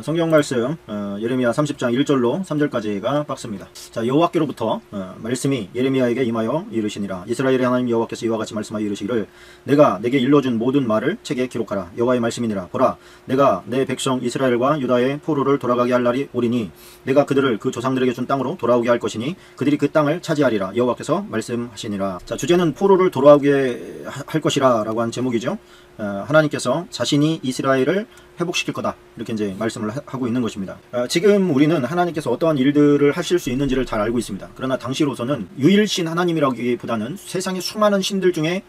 성경 말씀 예레미야 30장 1절로 3절까지가 박스입니다. 자, 여호와께로부터 말씀이 예레미야에게 임하여 이르시니라. 이스라엘의 하나님 여호와께서 이와 같이 말씀하여 이르시기를 내가 내게 일러준 모든 말을 책에 기록하라. 여호와의 말씀이니라. 보라, 내가 내 백성 이스라엘과 유다의 포로를 돌아가게 할 날이 오리니 내가 그들을 그 조상들에게 준 땅으로 돌아오게 할 것이니 그들이 그 땅을 차지하리라. 여호와께서 말씀하시니라. 자, 주제는 포로를 돌아오게 할 것이라 라고 한 제목이죠. 하나님께서 자신이 이스라엘을 회복시킬 거다, 이렇게 이제 말씀을 하고 있는 것입니다. 지금 우리는 하나님께서 어떠한 일들을 하실 수 있는지를 잘 알고 있습니다. 그러나 당시로서는 유일신 하나님이라기보다는 세상의 수많은 신들 중에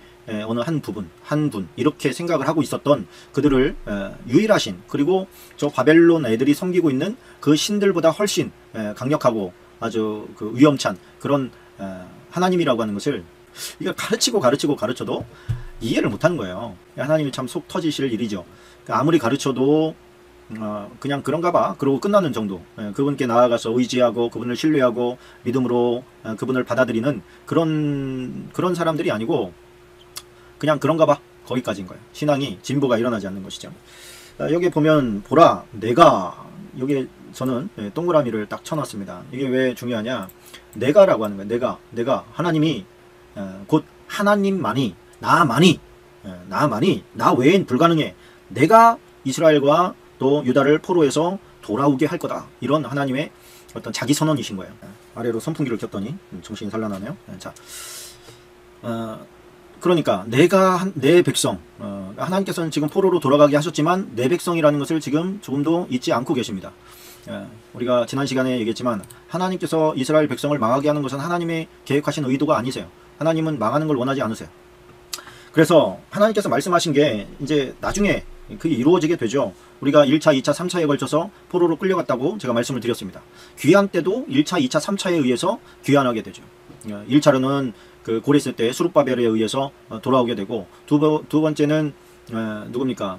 어느 한 분 이렇게 생각을 하고 있었던 그들을 유일하신, 그리고 저 바벨론 애들이 섬기고 있는 그 신들보다 훨씬 강력하고 아주 그 위험찬 그런 하나님이라고 하는 것을 이걸 가르쳐도 이해를 못하는 거예요. 하나님이 참 속 터지실 일이죠. 아무리 가르쳐도 그냥 그런가 봐 그러고 끝나는 정도. 그분께 나아가서 의지하고 그분을 신뢰하고 믿음으로 그분을 받아들이는 그런 사람들이 아니고 그냥 그런가 봐 거기까지인 거예요. 신앙이 진보가 일어나지 않는 것이죠. 여기 보면 보라, 내가, 여기 저는 동그라미를 딱 쳐놨습니다. 이게 왜 중요하냐, 내가라고 하는 거예요. 내가 하나님이 곧 하나님만이 나만이 나 외엔 불가능해. 내가 이스라엘과 또 유다를 포로에서 돌아오게 할 거다. 이런 하나님의 어떤 자기 선언이신 거예요. 아래로 선풍기를 켰더니 정신이 산란하네요. 자, 그러니까 내 백성, 하나님께서는 지금 포로로 돌아가게 하셨지만 내 백성이라는 것을 지금 조금도 잊지 않고 계십니다. 우리가 지난 시간에 얘기했지만 하나님께서 이스라엘 백성을 망하게 하는 것은 하나님의 계획하신 의도가 아니세요. 하나님은 망하는 걸 원하지 않으세요. 그래서 하나님께서 말씀하신 게 이제 나중에 그게 이루어지게 되죠. 우리가 1차, 2차, 3차에 걸쳐서 포로로 끌려갔다고 제가 말씀을 드렸습니다. 귀환 때도 1차, 2차, 3차에 의해서 귀환하게 되죠. 1차로는 그 고레스 때 수룹바벨에 의해서 돌아오게 되고, 두 번째는 누굽니까?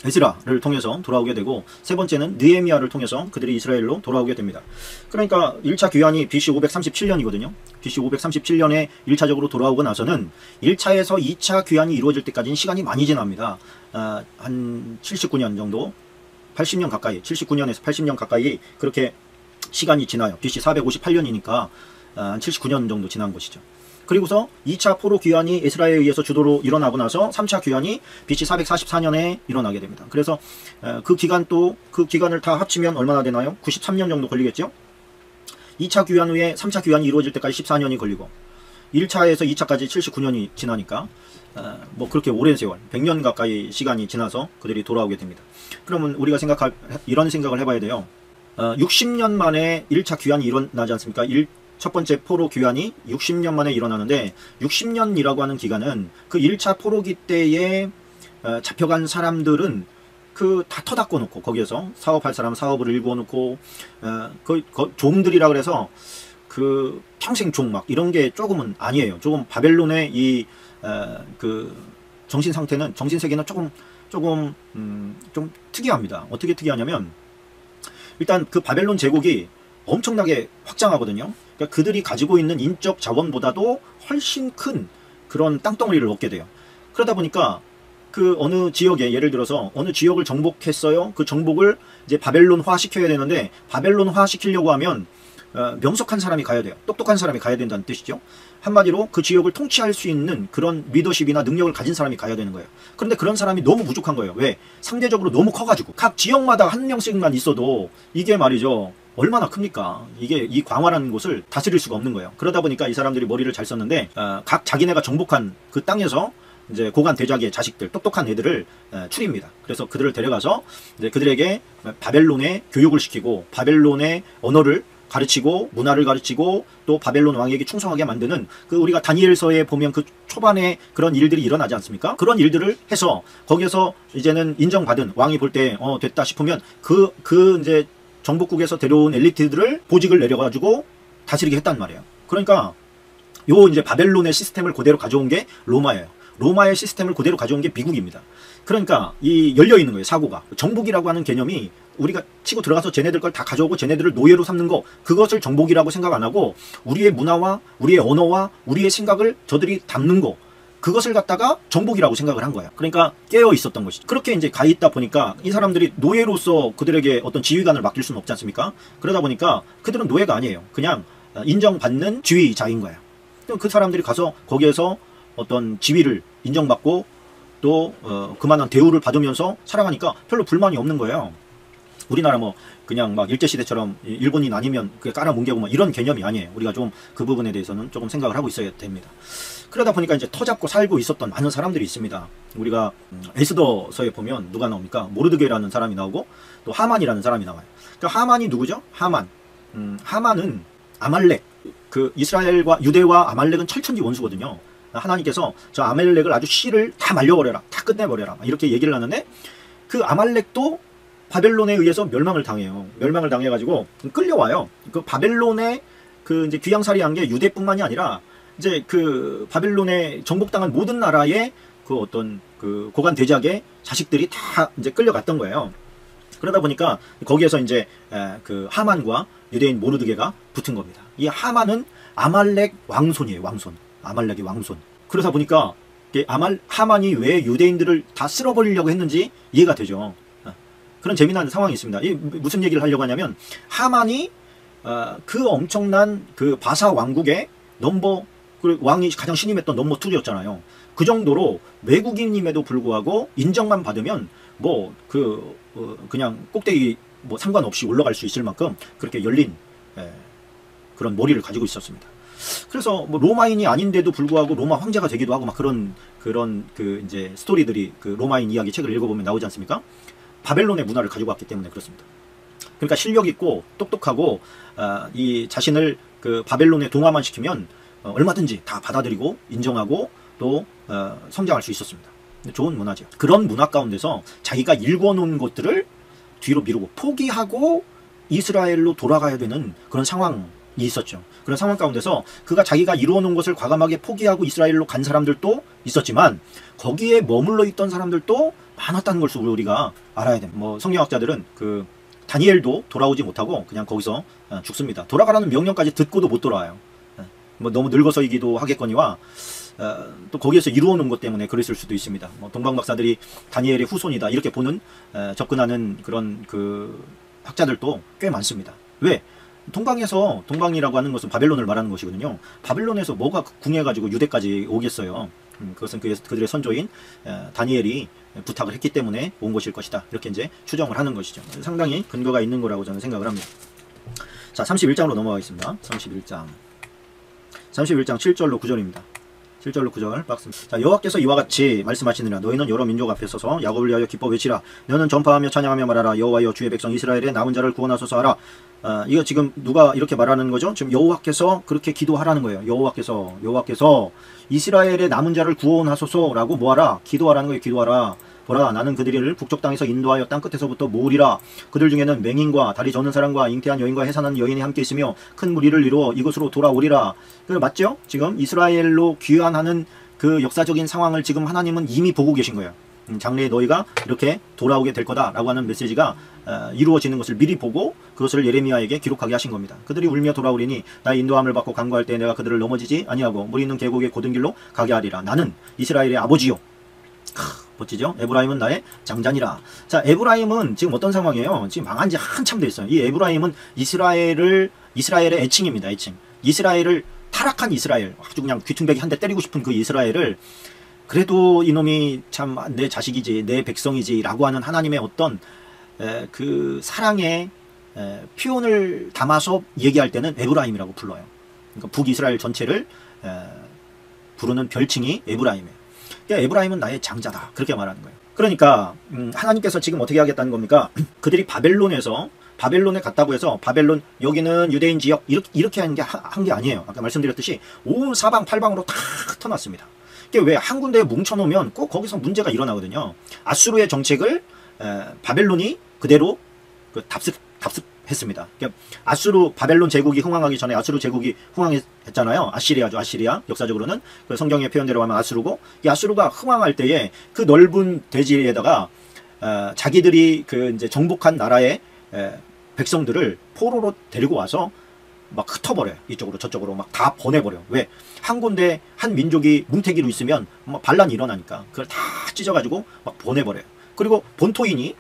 에스라를 통해서 돌아오게 되고, 세 번째는 느헤미야를 통해서 그들이 이스라엘로 돌아오게 됩니다. 그러니까 1차 귀환이 BC 537년이거든요. BC 537년에 1차적으로 돌아오고 나서는 1차에서 2차 귀환이 이루어질 때까지는 시간이 많이 지납니다. 한 79년 정도, 80년 가까이, 79년에서 80년 가까이 그렇게 시간이 지나요. BC 458년이니까 한 79년 정도 지난 것이죠. 그리고서 2차 포로 귀환이 에스라에 의해서 주도로 일어나고 나서 3차 귀환이 BC 444년에 일어나게 됩니다. 그래서 그 기간을 다 합치면 얼마나 되나요? 93년 정도 걸리겠죠? 2차 귀환 후에 3차 귀환이 이루어질 때까지 14년이 걸리고, 1차에서 2차까지 79년이 지나니까 뭐 그렇게 오랜 세월, 100년 가까이 시간이 지나서 그들이 돌아오게 됩니다. 그러면 우리가 이런 생각을 해봐야 돼요. 60년 만에 1차 귀환이 일어나지 않습니까? 첫 번째 포로 귀환이 60년 만에 일어나는데, 60년이라고 하는 기간은 그 1차 포로기 때에 잡혀간 사람들은 다 터닦고 놓고, 거기에서 사업할 사람 사업을 일구어 놓고, 종들이라 그래서 그 평생 종 막 이런 게 조금은 아니에요. 조금 바벨론의 그 정신 세계는 조금 좀 특이합니다. 어떻게 특이하냐면, 일단 그 바벨론 제국이 엄청나게 확장하거든요. 그러니까 그들이 가지고 있는 인적 자원보다도 훨씬 큰 그런 땅덩어리를 얻게 돼요. 그러다 보니까 그 어느 지역에, 예를 들어서 어느 지역을 정복했어요. 그 정복을 이제 바벨론화 시켜야 되는데, 바벨론화 시키려고 하면 명석한 사람이 가야 돼요. 똑똑한 사람이 가야 된다는 뜻이죠. 한마디로 그 지역을 통치할 수 있는 그런 리더십이나 능력을 가진 사람이 가야 되는 거예요. 그런데 그런 사람이 너무 부족한 거예요. 왜? 상대적으로 너무 커가지고. 각 지역마다 한 명씩만 있어도 이게 말이죠, 얼마나 큽니까? 이게 이 광활한 곳을 다스릴 수가 없는 거예요. 그러다 보니까 이 사람들이 머리를 잘 썼는데, 각 자기네가 정복한 그 땅에서 이제 고관 대작의 자식들, 똑똑한 애들을 추립니다. 그래서 그들을 데려가서 이제 그들에게 바벨론의 교육을 시키고, 바벨론의 언어를 가르치고, 문화를 가르치고, 또 바벨론 왕에게 충성하게 만드는, 그 우리가 다니엘서에 보면 그 초반에 그런 일들이 일어나지 않습니까? 그런 일들을 해서 거기에서 이제는 인정받은, 왕이 볼 때 됐다 싶으면 이제 정복국에서 데려온 엘리트들을 보직을 내려가지고 다스리게 했단 말이에요. 그러니까 이제 바벨론의 시스템을 그대로 가져온 게 로마예요. 로마의 시스템을 그대로 가져온 게 미국입니다. 그러니까 열려있는 거예요, 사고가. 정복이라고 하는 개념이 우리가 치고 들어가서 쟤네들 걸 다 가져오고 쟤네들을 노예로 삼는 거, 그것을 정복이라고 생각 안 하고 우리의 문화와 우리의 언어와 우리의 생각을 저들이 담는 거, 그것을 갖다가 정복이라고 생각을 한 거예요. 그러니까 깨어 있었던 것이죠. 그렇게 이제 가 있다 보니까 이 사람들이 노예로서 그들에게 어떤 지휘관을 맡길 수는 없지 않습니까? 그러다 보니까 그들은 노예가 아니에요. 그냥 인정받는 지휘자인 거예요. 그 사람들이 가서 거기에서 어떤 지위를 인정받고 또 그만한 대우를 받으면서 살아가니까 별로 불만이 없는 거예요. 우리나라 뭐 그냥 막 일제시대처럼 일본인 아니면 깔아뭉개고 뭐 이런 개념이 아니에요. 우리가 좀 그 부분에 대해서는 조금 생각을 하고 있어야 됩니다. 그러다 보니까 이제 터잡고 살고 있었던 많은 사람들이 있습니다. 우리가 에스더서에 보면 누가 나옵니까? 모르드게라는 사람이 나오고 또 하만이라는 사람이 나와요. 그러니까 하만이 누구죠? 하만. 하만은 아말렉. 그 이스라엘과 유대와 아말렉은 철천지 원수거든요. 하나님께서 저 아말렉을 아주 씨를 다 말려버려라, 다 끝내버려라 이렇게 얘기를 하는데 그 아말렉도 바벨론에 의해서 멸망을 당해요. 멸망을 당해가지고 끌려와요. 그 바벨론에 그 이제 귀양살이한 게 유대뿐만이 아니라 이제 그 바벨론에 정복당한 모든 나라의 그 어떤 그 고관 대작의 자식들이 다 이제 끌려갔던 거예요. 그러다 보니까 거기에서 이제 그 하만과 유대인 모르드게가 붙은 겁니다. 이 하만은 아말렉 왕손이에요. 왕손. 아말렉의 왕손. 그러다 보니까 하만이 왜 유대인들을 다 쓸어버리려고 했는지 이해가 되죠. 그런 재미난 상황이 있습니다. 이 무슨 얘기를 하려고 하냐면 하만이 그 엄청난 그 바사 왕국의 그 왕이 가장 신임했던 넘버 2였잖아요. 그 정도로 외국인임에도 불구하고 인정만 받으면 뭐 그냥 꼭대기 뭐 상관없이 올라갈 수 있을 만큼 그렇게 열린 그런 머리를 가지고 있었습니다. 그래서 뭐 로마인이 아닌데도 불구하고 로마 황제가 되기도 하고 막 그런 그 이제 스토리들이 그 로마인 이야기 책을 읽어보면 나오지 않습니까? 바벨론의 문화를 가지고 왔기 때문에 그렇습니다. 그러니까 실력 있고 똑똑하고 이 자신을 그 바벨론에 동화만 시키면 얼마든지 다 받아들이고 인정하고 또 성장할 수 있었습니다. 좋은 문화죠. 그런 문화 가운데서 자기가 일궈놓은 것들을 뒤로 미루고 포기하고 이스라엘로 돌아가야 되는 그런 상황이 있었죠. 그런 상황 가운데서 그가 자기가 이루어놓은 것을 과감하게 포기하고 이스라엘로 간 사람들도 있었지만 거기에 머물러 있던 사람들도 많았다는 것을 우리가 알아야 됩니다. 뭐 성경학자들은 그 다니엘도 돌아오지 못하고 그냥 거기서 죽습니다. 돌아가라는 명령까지 듣고도 못 돌아와요. 뭐 너무 늙어서이기도 하겠거니와 또 거기에서 이루어놓은 것 때문에 그랬을 수도 있습니다. 뭐 동방박사들이 다니엘의 후손이다 이렇게 보는 접근하는 그런 그 학자들도 꽤 많습니다. 왜? 동방이라고 하는 것은 바벨론을 말하는 것이거든요. 바벨론에서 뭐가 궁해가지고 유대까지 오겠어요. 그것은 그들의 선조인 다니엘이 부탁을 했기 때문에 온 것일 것이다. 이렇게 이제 추정을 하는 것이죠. 상당히 근거가 있는 거라고 저는 생각을 합니다. 자, 31장으로 넘어가겠습니다. 31장 7절로 9절입니다. 7절로 9절 박습니다. 자, 여호와께서 이와 같이 말씀하시느니라. 너희는 여러 민족 앞에 서서 야곱을 위하여 기뻐 외치라. 너는 전파하며 찬양하며 말하라. 여호와여 주의 백성 이스라엘의 남은 자를 구원하소서 하라. 이거 지금 누가 이렇게 말하는 거죠? 지금 여호와께서 그렇게 기도하라는 거예요. 여호와께서 이스라엘의 남은 자를 구원하소서라고 뭐하라? 기도하라는 거예요. 기도하라. 보라, 나는 그들을 북쪽 땅에서 인도하여 땅 끝에서부터 모으리라. 그들 중에는 맹인과 다리 저는 사람과 잉태한 여인과 해산한 여인이 함께 있으며 큰 무리를 이루어 이곳으로 돌아오리라. 맞죠? 지금 이스라엘로 귀환하는 그 역사적인 상황을 지금 하나님은 이미 보고 계신 거예요. 장래에 너희가 이렇게 돌아오게 될 거다라고 하는 메시지가 이루어지는 것을 미리 보고 그것을 예레미야에게 기록하게 하신 겁니다. 그들이 울며 돌아오리니 나의 인도함을 받고 간구할 때 내가 그들을 넘어지지 아니하고 물 있는 계곡의 고든 길로 가게 하리라. 나는 이스라엘의 아버지요. 멋지죠? 에브라임은 나의 장자니라. 자, 에브라임은 지금 어떤 상황이에요? 지금 망한 지 한참 됐어요. 이 에브라임은 이스라엘의 애칭입니다. 애칭. 이스라엘을 타락한 이스라엘, 아주 그냥 귀퉁배기 한 대 때리고 싶은 그 이스라엘을 그래도 이놈이 참 내 자식이지, 내 백성이지 라고 하는 하나님의 어떤 그 사랑의 표현을 담아서 얘기할 때는 에브라임이라고 불러요. 그러니까 북이스라엘 전체를 부르는 별칭이 에브라임이에요. 그러니까 에브라임은 나의 장자다. 그렇게 말하는 거예요. 그러니까 하나님께서 지금 어떻게 하겠다는 겁니까? 그들이 바벨론에 갔다고 해서 바벨론 여기는 유대인 지역 이렇게 한 게 아니에요. 아까 말씀드렸듯이 온 사방팔방으로 다 흩어놨습니다. 왜 한 군데에 뭉쳐놓으면 꼭 거기서 문제가 일어나거든요. 아수르의 정책을 바벨론이 그대로 답습했습니다. 그러니까 바벨론 제국이 흥왕하기 전에 아수르 제국이 흥왕했잖아요. 아시리아죠. 아시리아. 역사적으로는 그 성경의 표현대로 하면 아수르고, 이 아수르가 흥왕할 때에 그 넓은 대지에다가 자기들이 그 이제 정복한 나라의 백성들을 포로로 데리고 와서 막 흩어버려요. 이쪽으로 저쪽으로 막 다 보내버려. 왜? 한 군데 한 민족이 뭉태기로 있으면 막 반란이 일어나니까 그걸 다 찢어가지고 막 보내버려요. 그리고 본토인이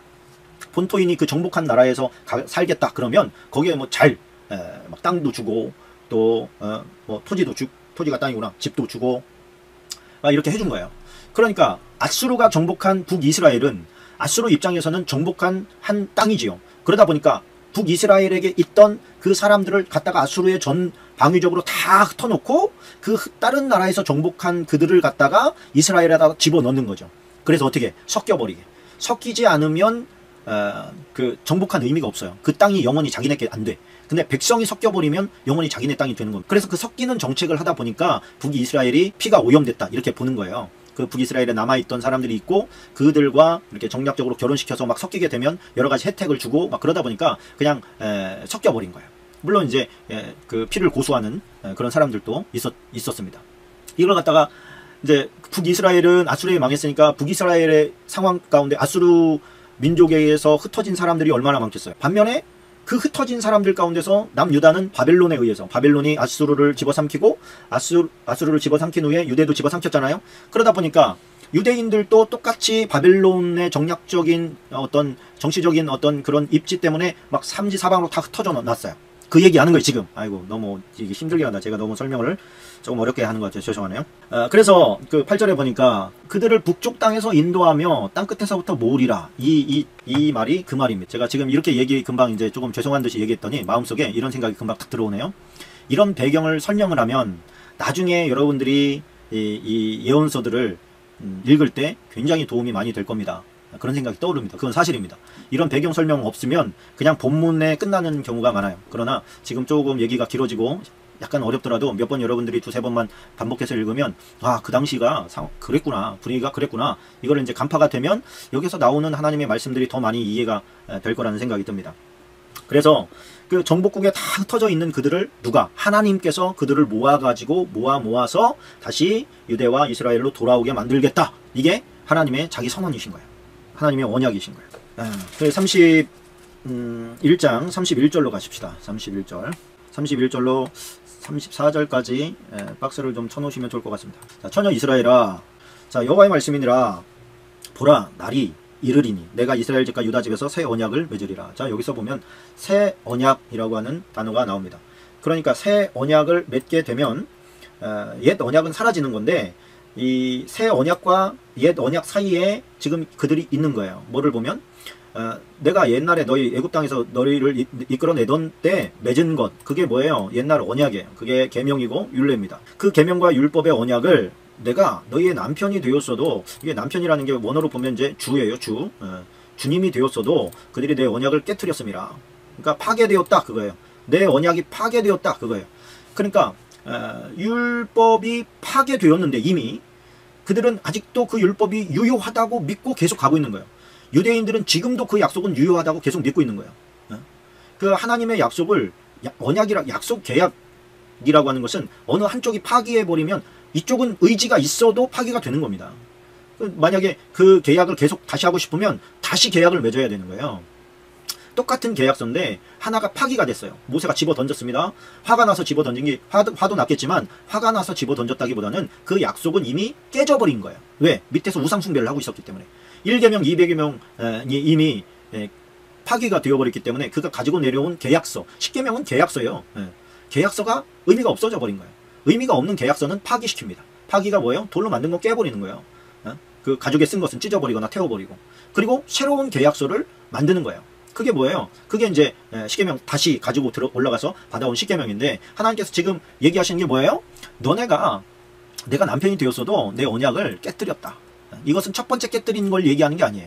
그 정복한 나라에서 살겠다 그러면 거기에 뭐 막 땅도 주고 또 뭐 토지가 땅이구나, 집도 주고 막 이렇게 해준 거예요. 그러니까 아수르가 정복한 북이스라엘은 아수르 입장에서는 정복한 한 땅이지요. 그러다 보니까 북이스라엘에게 있던 그 사람들을 갖다가 아수르의 전 방위적으로 다 흩어놓고 그 다른 나라에서 정복한 그들을 갖다가 이스라엘에다가 집어넣는 거죠. 그래서 어떻게 섞여버리게. 섞이지 않으면 그 정복한 의미가 없어요. 그 땅이 영원히 자기네께 안 돼. 근데 백성이 섞여버리면 영원히 자기네 땅이 되는 겁니다. 그래서 그 섞이는 정책을 하다 보니까 북이스라엘이 피가 오염됐다 이렇게 보는 거예요. 그 북이스라엘에 남아있던 사람들이 있고 그들과 이렇게 정략적으로 결혼시켜서 막 섞이게 되면 여러 가지 혜택을 주고 막 그러다 보니까 그냥 섞여버린 거예요. 물론 이제 그 피를 고수하는 그런 사람들도 있었습니다. 이걸 갖다가 이제 북이스라엘은 아수르에 망했으니까 북이스라엘의 상황 가운데 아수르 민족에 의해서 흩어진 사람들이 얼마나 많겠어요. 반면에 그 흩어진 사람들 가운데서 남유다는 바벨론에 의해서, 바벨론이 아수르를 집어삼키고 아수르를 집어삼킨 후에 유대도 집어삼켰잖아요. 그러다 보니까 유대인들도 똑같이 바벨론의 정략적인 어떤 정치적인 어떤 그런 입지 때문에 막 삼지사방으로 다 흩어져 놨어요. 그 얘기하는 거예요 지금. 아이고 너무 이게 힘들게 한다. 제가 너무 설명을 조금 어렵게 하는 것 같아요. 죄송하네요. 그래서 그 8절에 보니까 그들을 북쪽 땅에서 인도하며 땅끝에서부터 모으리라. 이 말이 그 말입니다. 제가 지금 이렇게 금방 이제 조금 죄송한 듯이 얘기했더니 마음속에 이런 생각이 금방 탁 들어오네요. 이런 배경을 설명을 하면 나중에 여러분들이 이 예언서들을 읽을 때 굉장히 도움이 많이 될 겁니다. 그런 생각이 떠오릅니다. 그건 사실입니다. 이런 배경 설명 없으면 그냥 본문에 끝나는 경우가 많아요. 그러나 지금 조금 얘기가 길어지고 약간 어렵더라도 몇 번 여러분들이 두세 번만 반복해서 읽으면 아, 그 당시가 그랬구나, 분위기가 그랬구나, 이거를 이제 간파가 되면 여기서 나오는 하나님의 말씀들이 더 많이 이해가 될 거라는 생각이 듭니다. 그래서 그 정복국에 다 흩어져 있는 그들을 하나님께서 그들을 모아서 다시 유대와 이스라엘로 돌아오게 만들겠다. 이게 하나님의 자기 선언이신 거예요. 하나님의 언약이신 거예요. 31장 31절로 가십시다. 31절로 34절까지 박스를 좀 쳐놓으시면 좋을 것 같습니다. 자, 처녀 이스라엘아, 자, 여호와의 말씀이니라. 보라, 날이 이르리니 내가 이스라엘 집과 유다 집에서 새 언약을 맺으리라. 자, 여기서 보면 새 언약이라고 하는 단어가 나옵니다. 그러니까 새 언약을 맺게 되면 옛 언약은 사라지는 건데 이 새 언약과 옛 언약 사이에 지금 그들이 있는 거예요. 뭐를 보면 내가 옛날에 너희 애굽 땅에서 너희를 이끌어내던 때 맺은 것, 그게 뭐예요? 옛날 언약이에요. 그게 계명이고 율례입니다. 그 계명과 율법의 언약을 내가 너희의 남편이 되었어도, 이게 남편이라는 게 원어로 보면 이제 주예요. 주님이 되었어도 그들이 내 언약을 깨트렸음이라. 그러니까 파괴되었다 그거예요. 내 언약이 파괴되었다 그거예요. 그러니까 율법이 파괴되었는데 이미 그들은 아직도 그 율법이 유효하다고 믿고 계속 가고 있는 거예요. 유대인들은 지금도 그 약속은 유효하다고 계속 믿고 있는 거예요. 그 하나님의 약속을 약속 계약이라고 하는 것은 어느 한쪽이 파기해버리면 이쪽은 의지가 있어도 파기가 되는 겁니다. 만약에 그 계약을 계속 다시 하고 싶으면 다시 계약을 맺어야 되는 거예요. 똑같은 계약서인데 하나가 파기가 됐어요. 모세가 집어 던졌습니다. 화가 나서 집어 던진 게 화도 났겠지만 화가 나서 집어 던졌다기보다는 그 약속은 이미 깨져버린 거예요. 왜? 밑에서 우상 숭배를 하고 있었기 때문에. 1계명, 2계명이 이미 파기가 되어버렸기 때문에 그가 가지고 내려온 계약서, 10계명은 계약서예요. 계약서가 의미가 없어져 버린 거예요. 의미가 없는 계약서는 파기시킵니다. 파기가 뭐예요? 돌로 만든 거 깨버리는 거예요. 그 가죽에 쓴 것은 찢어버리거나 태워버리고. 그리고 새로운 계약서를 만드는 거예요. 그게 뭐예요? 그게 이제 십계명 다시 가지고 올라가서 받아온 십계명인데, 하나님께서 지금 얘기하시는 게 뭐예요? 내가 남편이 되었어도 내 언약을 깨뜨렸다. 이것은 첫 번째 깨뜨린 걸 얘기하는 게 아니에요.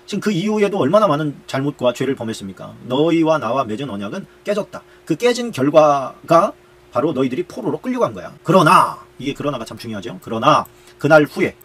지금 그 이후에도 얼마나 많은 잘못과 죄를 범했습니까? 너희와 나와 맺은 언약은 깨졌다. 그 깨진 결과가 바로 너희들이 포로로 끌려간 거야. 그러나, 이게 그러나가 참 중요하죠. 그러나 그날 후에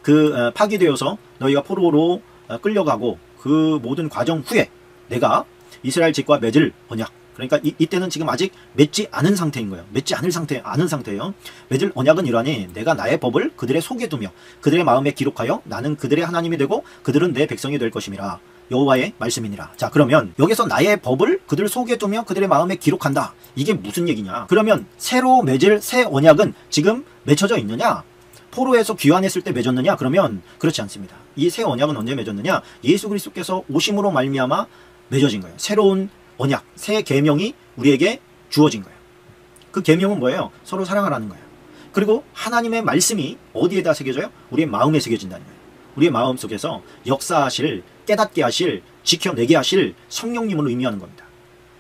파기되어서 너희가 포로로 끌려가고 그 모든 과정 후에 내가 이스라엘 집과 맺을 언약, 그러니까 이때는 지금 아직 맺지 않은 상태인 거예요. 맺지 않은 상태예요. 맺을 언약은 이러하니 내가 나의 법을 그들의 속에 두며 그들의 마음에 기록하여 나는 그들의 하나님이 되고 그들은 내 백성이 될 것임이라. 여호와의 말씀이니라. 자, 그러면 여기서 나의 법을 그들 속에 두며 그들의 마음에 기록한다. 이게 무슨 얘기냐? 그러면 새로 맺을 새 언약은 지금 맺혀져 있느냐? 포로에서 귀환했을 때 맺었느냐? 그러면 그렇지 않습니다. 이 새 언약은 언제 맺었느냐? 예수 그리스도께서 오심으로 말미암아 맺어진 거예요. 새로운 언약, 새 계명이 우리에게 주어진 거예요. 그 계명은 뭐예요? 서로 사랑하라는 거예요. 그리고 하나님의 말씀이 어디에다 새겨져요? 우리의 마음에 새겨진다는 거예요. 우리의 마음 속에서 역사하실, 깨닫게 하실, 지켜내게 하실 성령님을 의미하는 겁니다.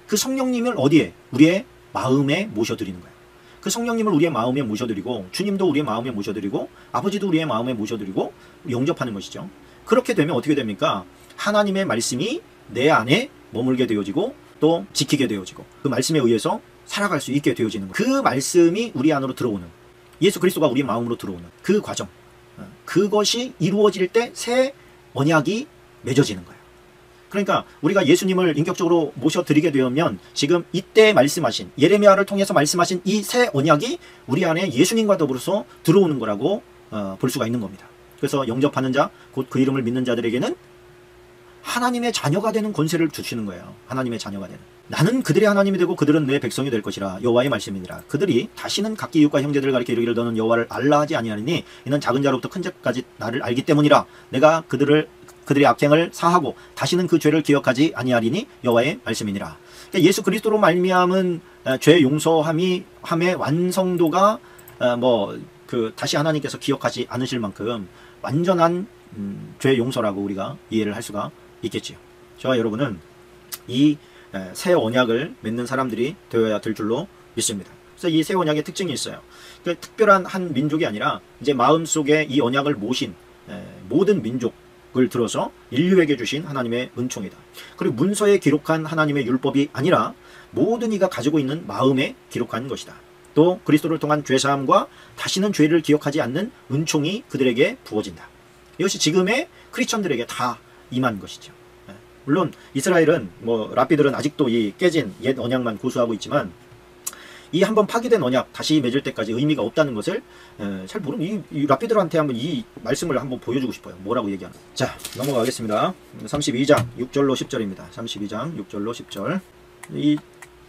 그 성령님을 어디에? 우리의 마음에 모셔드리는 거예요. 그 성령님을 우리의 마음에 모셔드리고, 주님도 우리의 마음에 모셔드리고, 아버지도 우리의 마음에 모셔드리고 영접하는 것이죠. 그렇게 되면 어떻게 됩니까? 하나님의 말씀이 내 안에 머물게 되어지고 또 지키게 되어지고 그 말씀에 의해서 살아갈 수 있게 되어지는 거예요. 그 말씀이 우리 안으로 들어오는, 예수 그리스도가 우리 마음으로 들어오는 그 과정, 그것이 이루어질 때 새 언약이 맺어지는 거예요. 그러니까 우리가 예수님을 인격적으로 모셔드리게 되면 지금 이때 말씀하신, 예레미야를 통해서 말씀하신 이 새 언약이 우리 안에 예수님과 더불어서 들어오는 거라고 볼 수가 있는 겁니다. 그래서 영접하는 자, 곧 그 이름을 믿는 자들에게는 하나님의 자녀가 되는 권세를 주시는 거예요. 하나님의 자녀가 되는. 나는 그들의 하나님이 되고 그들은 내 백성이 될 것이라. 여호와의 말씀이니라. 그들이 다시는 각기 이웃과 형제들을 가리켜 이르기를 너는 여호와를 알라 하지 아니하리니 이는 작은 자로부터 큰 자까지 나를 알기 때문이라. 내가 그들의 악행을 사하고 다시는 그 죄를 기억하지 아니하리니 여호와의 말씀이니라. 그러니까 예수 그리스도로 말미암은 죄 용서함의 완성도가 다시 하나님께서 기억하지 않으실 만큼 완전한 죄 용서라고 우리가 이해를 할 수가 있겠지요. 저와 여러분은 이 새 언약을 맺는 사람들이 되어야 될 줄로 믿습니다. 그래서 이 새 언약의 특징이 있어요. 그 특별한 한 민족이 아니라 이제 마음속에 이 언약을 모신 모든 민족을 들어서 인류에게 주신 하나님의 은총이다. 그리고 문서에 기록한 하나님의 율법이 아니라 모든 이가 가지고 있는 마음에 기록한 것이다. 또 그리스도를 통한 죄사함과 다시는 죄를 기억하지 않는 은총이 그들에게 부어진다. 이것이 지금의 크리스천들에게 다 임한 것이죠. 물론 이스라엘은 랍비들은 아직도 이 깨진 옛 언약만 고수하고 있지만 이 한번 파기된 언약 다시 맺을 때까지 의미가 없다는 것을 잘 모르면 이 랍비들한테 한번 이 말씀을 한번 보여주고 싶어요. 뭐라고 얘기하는. 자, 넘어가겠습니다. 32장 6절로 10절입니다. 32장 6절로 10절. 이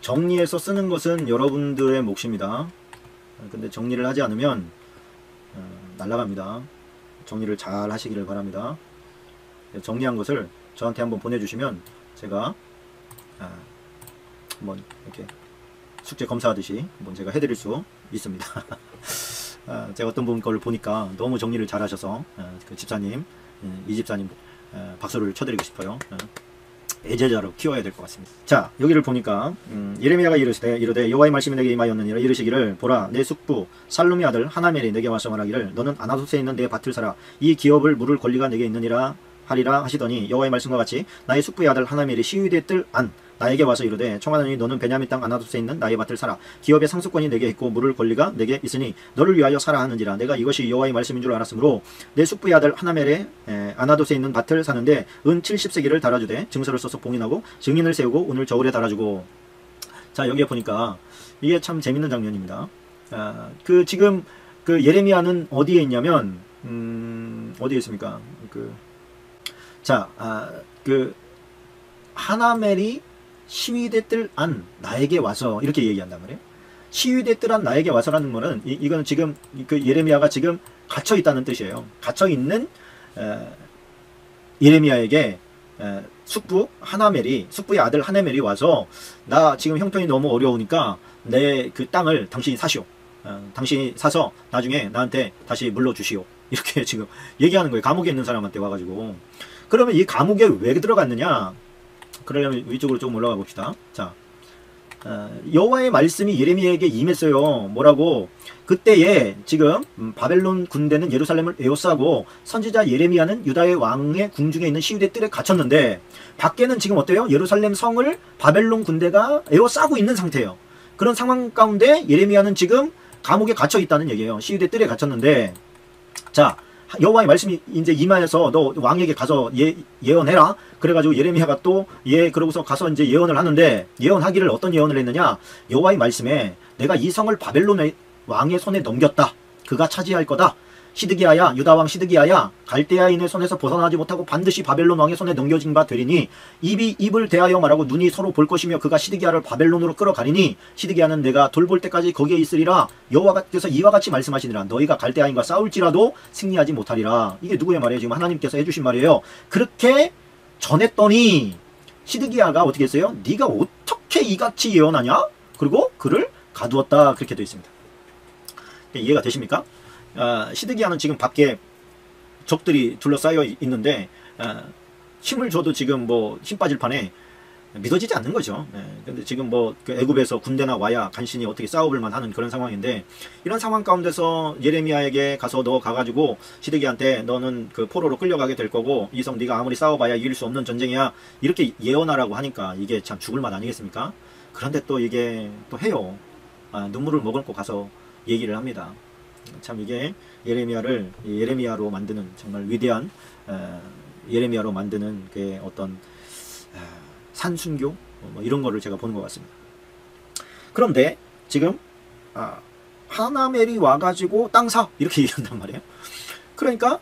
정리해서 쓰는 것은 여러분들의 몫입니다. 근데 정리를 하지 않으면 날아갑니다. 정리를 잘 하시기를 바랍니다. 정리한 것을 저한테 한번 보내주시면 제가 한번 이렇게 숙제 검사하듯이 한번 제가 해드릴 수 있습니다. 제가 어떤 분 걸 보니까 너무 정리를 잘 하셔서 그 집사님, 이 집사님 박수를 쳐드리고 싶어요. 애제자로 키워야 될 것 같습니다. 자, 여기를 보니까 예레미야가 이르되 여호와의 말씀이 내게 임하였느니라. 이르시기를 보라, 내 숙부 살룸의 아들 하나멜이 내게 와서 말하기를 너는 아나소스에 있는 내 밭을 사라. 이 기업을 물을 권리가 내게 있느니라 하리라 하시더니 여호와의 말씀과 같이 나의 숙부의 아들 하나멜이 시위대 뜰 안 나에게 와서 이르되 청하노니 너는 베냐민 땅 아나소스에 있는 나의 밭을 사라. 기업의 상속권이 내게 있고 물을 권리가 내게 있으니 너를 위하여 사라 하는지라. 내가 이것이 여호와의 말씀인 줄 알았으므로 내 숙부의 아들 하나멜의 아나도스에 있는 밭을 사는데 은 70세기를 달아주되 증서를 써서 봉인하고 증인을 세우고 오늘 저울에 달아주고. 자, 여기에 보니까 이게 참 재밌는 장면입니다. 지금 그 예레미야는 어디에 있냐면 어디에 있습니까? 하나멜이 시위대 뜰 안 나에게 와서 이렇게 얘기한단 말이에요. 시위대 뜰 안 나에게 와서라는 말은 이거는 지금 그 예레미야가 지금 갇혀 있다는 뜻이에요. 갇혀 있는 예레미야에게 숙부의 아들 하나멜이 와서 나 지금 형편이 너무 어려우니까 내 그 땅을 당신이 사시오. 당신이 사서 나중에 나한테 다시 물러주시오. 이렇게 지금 얘기하는 거예요. 감옥에 있는 사람한테 와가지고. 그러면 이 감옥에 왜 들어갔느냐? 그러려면 위쪽으로 조금 올라가 봅시다. 자, 여호와의 말씀이 예레미야에게 임했어요. 뭐라고? 그때에 지금 바벨론 군대는 예루살렘을 에워싸고 선지자 예레미야는 유다의 왕의 궁중에 있는 시위대 뜰에 갇혔는데 밖에는 지금 어때요? 예루살렘 성을 바벨론 군대가 에워싸고 있는 상태예요. 그런 상황 가운데 예레미야는 지금 감옥에 갇혀 있다는 얘기예요. 시위대 뜰에 갇혔는데, 자, 여호와의 말씀이 이제 임하여서 너 왕에게 가서 예언해라. 그래가지고 예레미야가 또 그러고서 가서 이제 예언을 하는데, 예언하기를 어떤 예언을 했느냐? 여호와의 말씀에 내가 이 성을 바벨론의 왕의 손에 넘겼다. 그가 차지할 거다. 시드기야야, 유다왕 시드기야야, 갈대아인의 손에서 벗어나지 못하고 반드시 바벨론 왕의 손에 넘겨진 바 되리니 입이 입을 대하여 말하고 눈이 서로 볼 것이며 그가 시드기야를 바벨론으로 끌어가리니 시드기야는 내가 돌볼 때까지 거기에 있으리라. 여호와께서 이와 같이 말씀하시니라. 너희가 갈대아인과 싸울지라도 승리하지 못하리라. 이게 누구의 말이에요? 지금 하나님께서 해주신 말이에요. 그렇게 전했더니 시드기야가 어떻게 했어요? 네가 어떻게 이같이 예언하냐? 그리고 그를 가두었다. 그렇게 되어 있습니다. 이해가 되십니까? 시드기야는 지금 밖에 적들이 둘러싸여 있는데 힘을 줘도 지금 뭐 힘 빠질 판에 믿어지지 않는 거죠. 근데 지금 뭐 애굽에서 군대나 와야 간신히 어떻게 싸워볼만 하는 그런 상황인데, 이런 상황 가운데서 예레미야에게 가서 너 가가지고 시드기야한테 너는 그 포로로 끌려가게 될 거고 이 성 네가 아무리 싸워봐야 이길 수 없는 전쟁이야, 이렇게 예언하라고 하니까 이게 참 죽을 맛 아니겠습니까? 그런데 또 이게 또 해요. 눈물을 머금고 가서 얘기를 합니다. 참 이게 예레미야를 예레미야로 만드는 정말 위대한 예레미야로 만드는 그 어떤 산순교 뭐 이런 거를 제가 보는 것 같습니다. 그런데 지금 하나멜이 와가지고 땅 사 이렇게 얘기한단 말이에요. 그러니까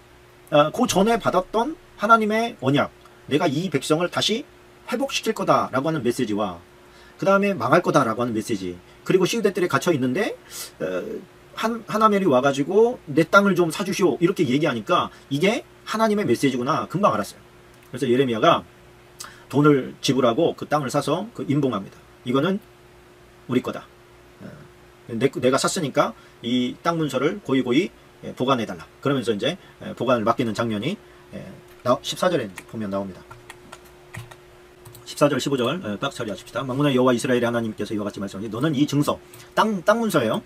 그 전에 받았던 하나님의 언약, 내가 이 백성을 다시 회복시킬 거다라고 하는 메시지와 그 다음에 망할 거다라고 하는 메시지, 그리고 시우대들에 갇혀 있는데 하나멜이 와가지고 내 땅을 좀 사주시오 이렇게 얘기하니까 이게 하나님의 메시지구나 금방 알았어요. 그래서 예레미야가 돈을 지불하고 그 땅을 사서 그 임봉합니다. 이거는 우리 거다. 내가 샀으니까 이 땅 문서를 고이고이 보관해달라. 그러면서 이제 보관을 맡기는 장면이 14절에 보면 나옵니다. 14절 15절 딱 처리하십시다. 만군의 여호와 이스라엘의 하나님께서 이와 같이 말씀하시니 너는 이 증서 땅 문서예요.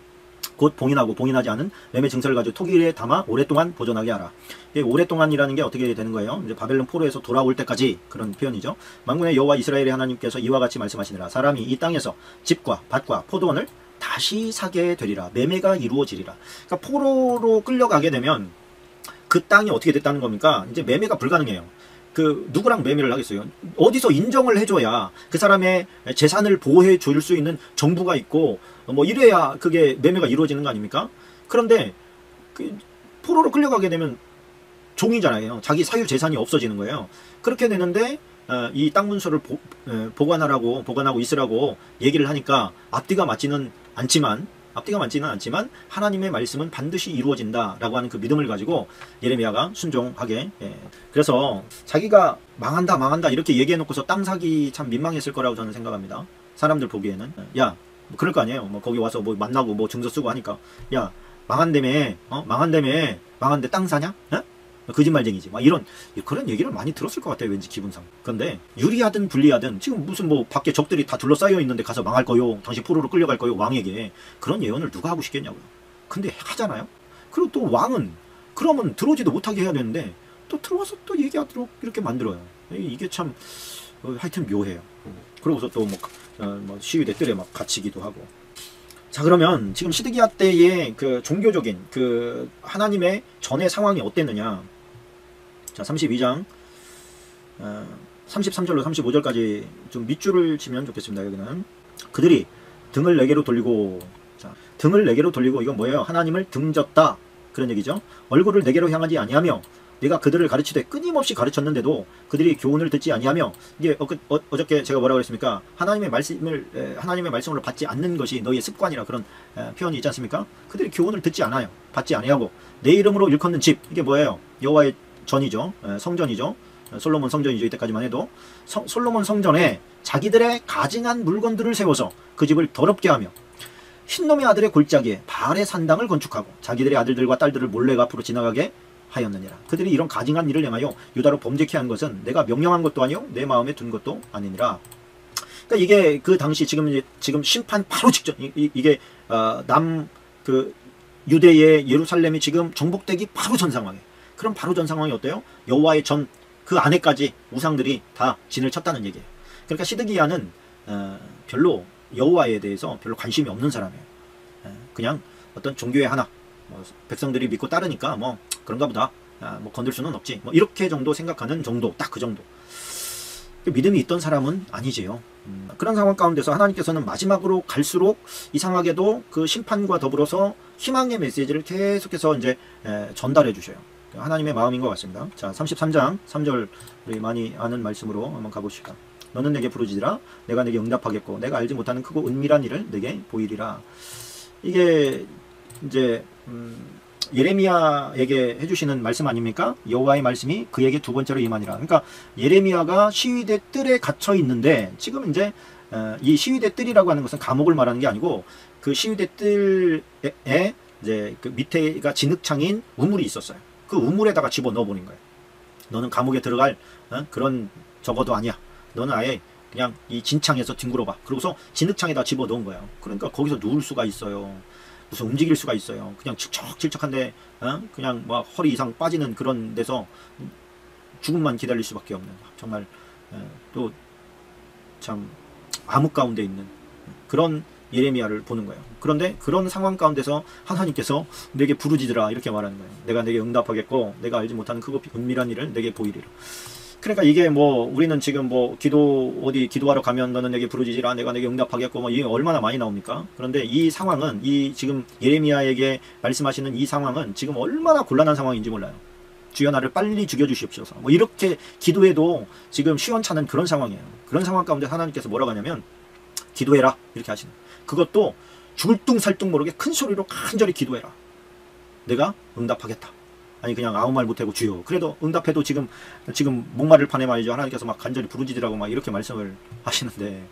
곧 봉인하고 봉인하지 않은 매매 증서를 가지고 토기에 담아 오랫동안 보존하게 하라. 이게 오랫동안이라는 게 어떻게 되는 거예요? 이제 바벨론 포로에서 돌아올 때까지 그런 표현이죠. 만군의 여호와 이스라엘의 하나님께서 이와 같이 말씀하시니라. 사람이 이 땅에서 집과 밭과 포도원을 다시 사게 되리라. 매매가 이루어지리라. 그러니까 포로로 끌려가게 되면 그 땅이 어떻게 됐다는 겁니까? 이제 매매가 불가능해요. 그 누구랑 매매를 하겠어요? 어디서 인정을 해줘야 그 사람의 재산을 보호해 줄 수 있는 정부가 있고 뭐 이래야 그게 매매가 이루어지는 거 아닙니까? 그런데 그 포로로 끌려가게 되면 종이잖아요. 자기 사유 재산이 없어지는 거예요. 그렇게 되는데 이 땅 문서를 보관하고 있으라고 얘기를 하니까 앞뒤가 맞지는 않지만 하나님의 말씀은 반드시 이루어진다라고 하는 그 믿음을 가지고 예레미야가 순종하게. 그래서 자기가 망한다 이렇게 얘기해놓고서 땅 사기 참 민망했을 거라고 저는 생각합니다. 사람들 보기에는 야 뭐 그럴 거 아니에요. 뭐 거기 와서 뭐 만나고 뭐 증서 쓰고 하니까 야 망한다며 망한데 땅 사냐? 거짓말쟁이지. 막 그런 얘기를 많이 들었을 것 같아요. 왠지 기분상. 그런데 유리하든 불리하든 지금 무슨 뭐 밖에 적들이 다 둘러싸여 있는데 가서 망할 거요. 당신 포로로 끌려갈 거요. 왕에게. 그런 예언을 누가 하고 싶겠냐고요. 근데 하잖아요. 그리고 또 왕은 그러면 들어오지도 못하게 해야 되는데 또 들어와서 또 얘기하도록 이렇게 만들어요. 이게 참 하여튼 묘해요. 그러고서 또 뭐 시위대 뜰에 막 갇히기도 하고. 자, 그러면 지금 시드기야 때의 그 종교적인 그 하나님의 전의 상황이 어땠느냐. 자, 32장 33절로 35절까지 좀 밑줄을 치면 좋겠습니다. 여기는 그들이 등을 내게로 돌리고, 자, 등을 내게로 돌리고 이건 뭐예요? 하나님을 등졌다 그런 얘기죠. 얼굴을 내게로 향하지 아니하며 내가 그들을 가르치되 끊임없이 가르쳤는데도 그들이 교훈을 듣지 아니하며, 이게 어저께 제가 뭐라고 그랬습니까? 하나님의 말씀으로 받지 않는 것이 너희의 습관이라 그런 표현이 있지 않습니까? 그들이 교훈을 듣지 않아요. 받지 아니하고 내 이름으로 일컫는 집, 이게 뭐예요? 여호와의 전이죠. 성전이죠. 솔로몬 성전이죠. 이때까지만 해도 솔로몬 성전에 자기들의 가증한 물건들을 세워서 그 집을 더럽게 하며 흰놈의 아들의 골짜기에 바알의 산당을 건축하고 자기들의 아들들과 딸들을 몰래 앞으로 지나가게 하였느니라. 그들이 이런 가증한 일을 행하여 유다로 범죄케 한 것은 내가 명령한 것도 아니요 내 마음에 둔 것도 아니니라. 그러니까 이게 그 당시 지금 심판 바로 직전, 이게 그 유대의 예루살렘이 지금 정복되기 바로 전 상황이에요. 그럼 바로 전 상황이 어때요? 여호와의 전 그 안에까지 우상들이 다 진을 쳤다는 얘기예요. 그러니까 시드기야는 별로 여호와에 대해서 별로 관심이 없는 사람이에요. 그냥 어떤 종교의 하나, 뭐 백성들이 믿고 따르니까 뭐 그런가 보다, 뭐 건들 수는 없지, 뭐 이렇게 정도 생각하는 정도, 딱 그 정도. 믿음이 있던 사람은 아니지요. 그런 상황 가운데서 하나님께서는 마지막으로 갈수록 이상하게도 그 심판과 더불어서 희망의 메시지를 계속해서 이제 전달해 주셔요. 하나님의 마음인 것 같습니다. 자, 33장 3절 우리 많이 아는 말씀으로 한번 가보시다. 너는 내게 부르짖으라 내가 내게 응답하겠고 내가 알지 못하는 크고 은밀한 일을 내게 보이리라. 이게 이제 예레미야에게 해주시는 말씀 아닙니까? 여호와의 말씀이 그에게 두 번째로 임하니라. 그러니까 예레미야가 시위대 뜰에 갇혀 있는데 지금 이제 이 시위대 뜰이라고 하는 것은 감옥을 말하는 게 아니고 그 시위대 뜰에 이제 그 밑에가 진흙창인 우물이 있었어요. 그 우물에다가 집어 넣어 버린 거예요. 너는 감옥에 들어갈 그런 적어도 아니야. 너는 아예 그냥 이 진창에서 뒹굴어봐. 그러고서 진흙창에다 집어 넣은 거예요. 그러니까 거기서 누울 수가 있어요. 무슨 움직일 수가 있어요. 그냥 질척질척한데 그냥 막 허리 이상 빠지는 그런 데서 죽음만 기다릴 수밖에 없는 정말 또 참 암흑 가운데 있는 그런 예레미야를 보는 거예요. 그런데 그런 상황 가운데서 하나님께서 내게 부르짖으라 이렇게 말하는 거예요. 내가 내게 응답하겠고 내가 알지 못하는 크고 은밀한 일을 내게 보이리라. 그러니까 이게 뭐 우리는 지금 뭐 어디 기도하러 가면 너는 내게 부르짖으라 내가 내게 응답하겠고 뭐 이게 얼마나 많이 나옵니까? 그런데 이 상황은 이 지금 예레미야에게 말씀하시는 이 상황은 지금 얼마나 곤란한 상황인지 몰라요. 주여 나를 빨리 죽여주시옵소서. 뭐 이렇게 기도해도 지금 시원찮은 그런 상황이에요. 그런 상황 가운데 하나님께서 뭐라고 하냐면 기도해라 이렇게 하시는. 그것도 죽을 둥 살 둥 모르게 큰 소리로 간절히 기도해라. 내가 응답하겠다. 아니 그냥 아무 말 못하고 주여. 그래도 응답해도 지금 목마를 판에 말이죠. 하나님께서 막 간절히 부르짖으라고 막 이렇게 말씀을 하시는데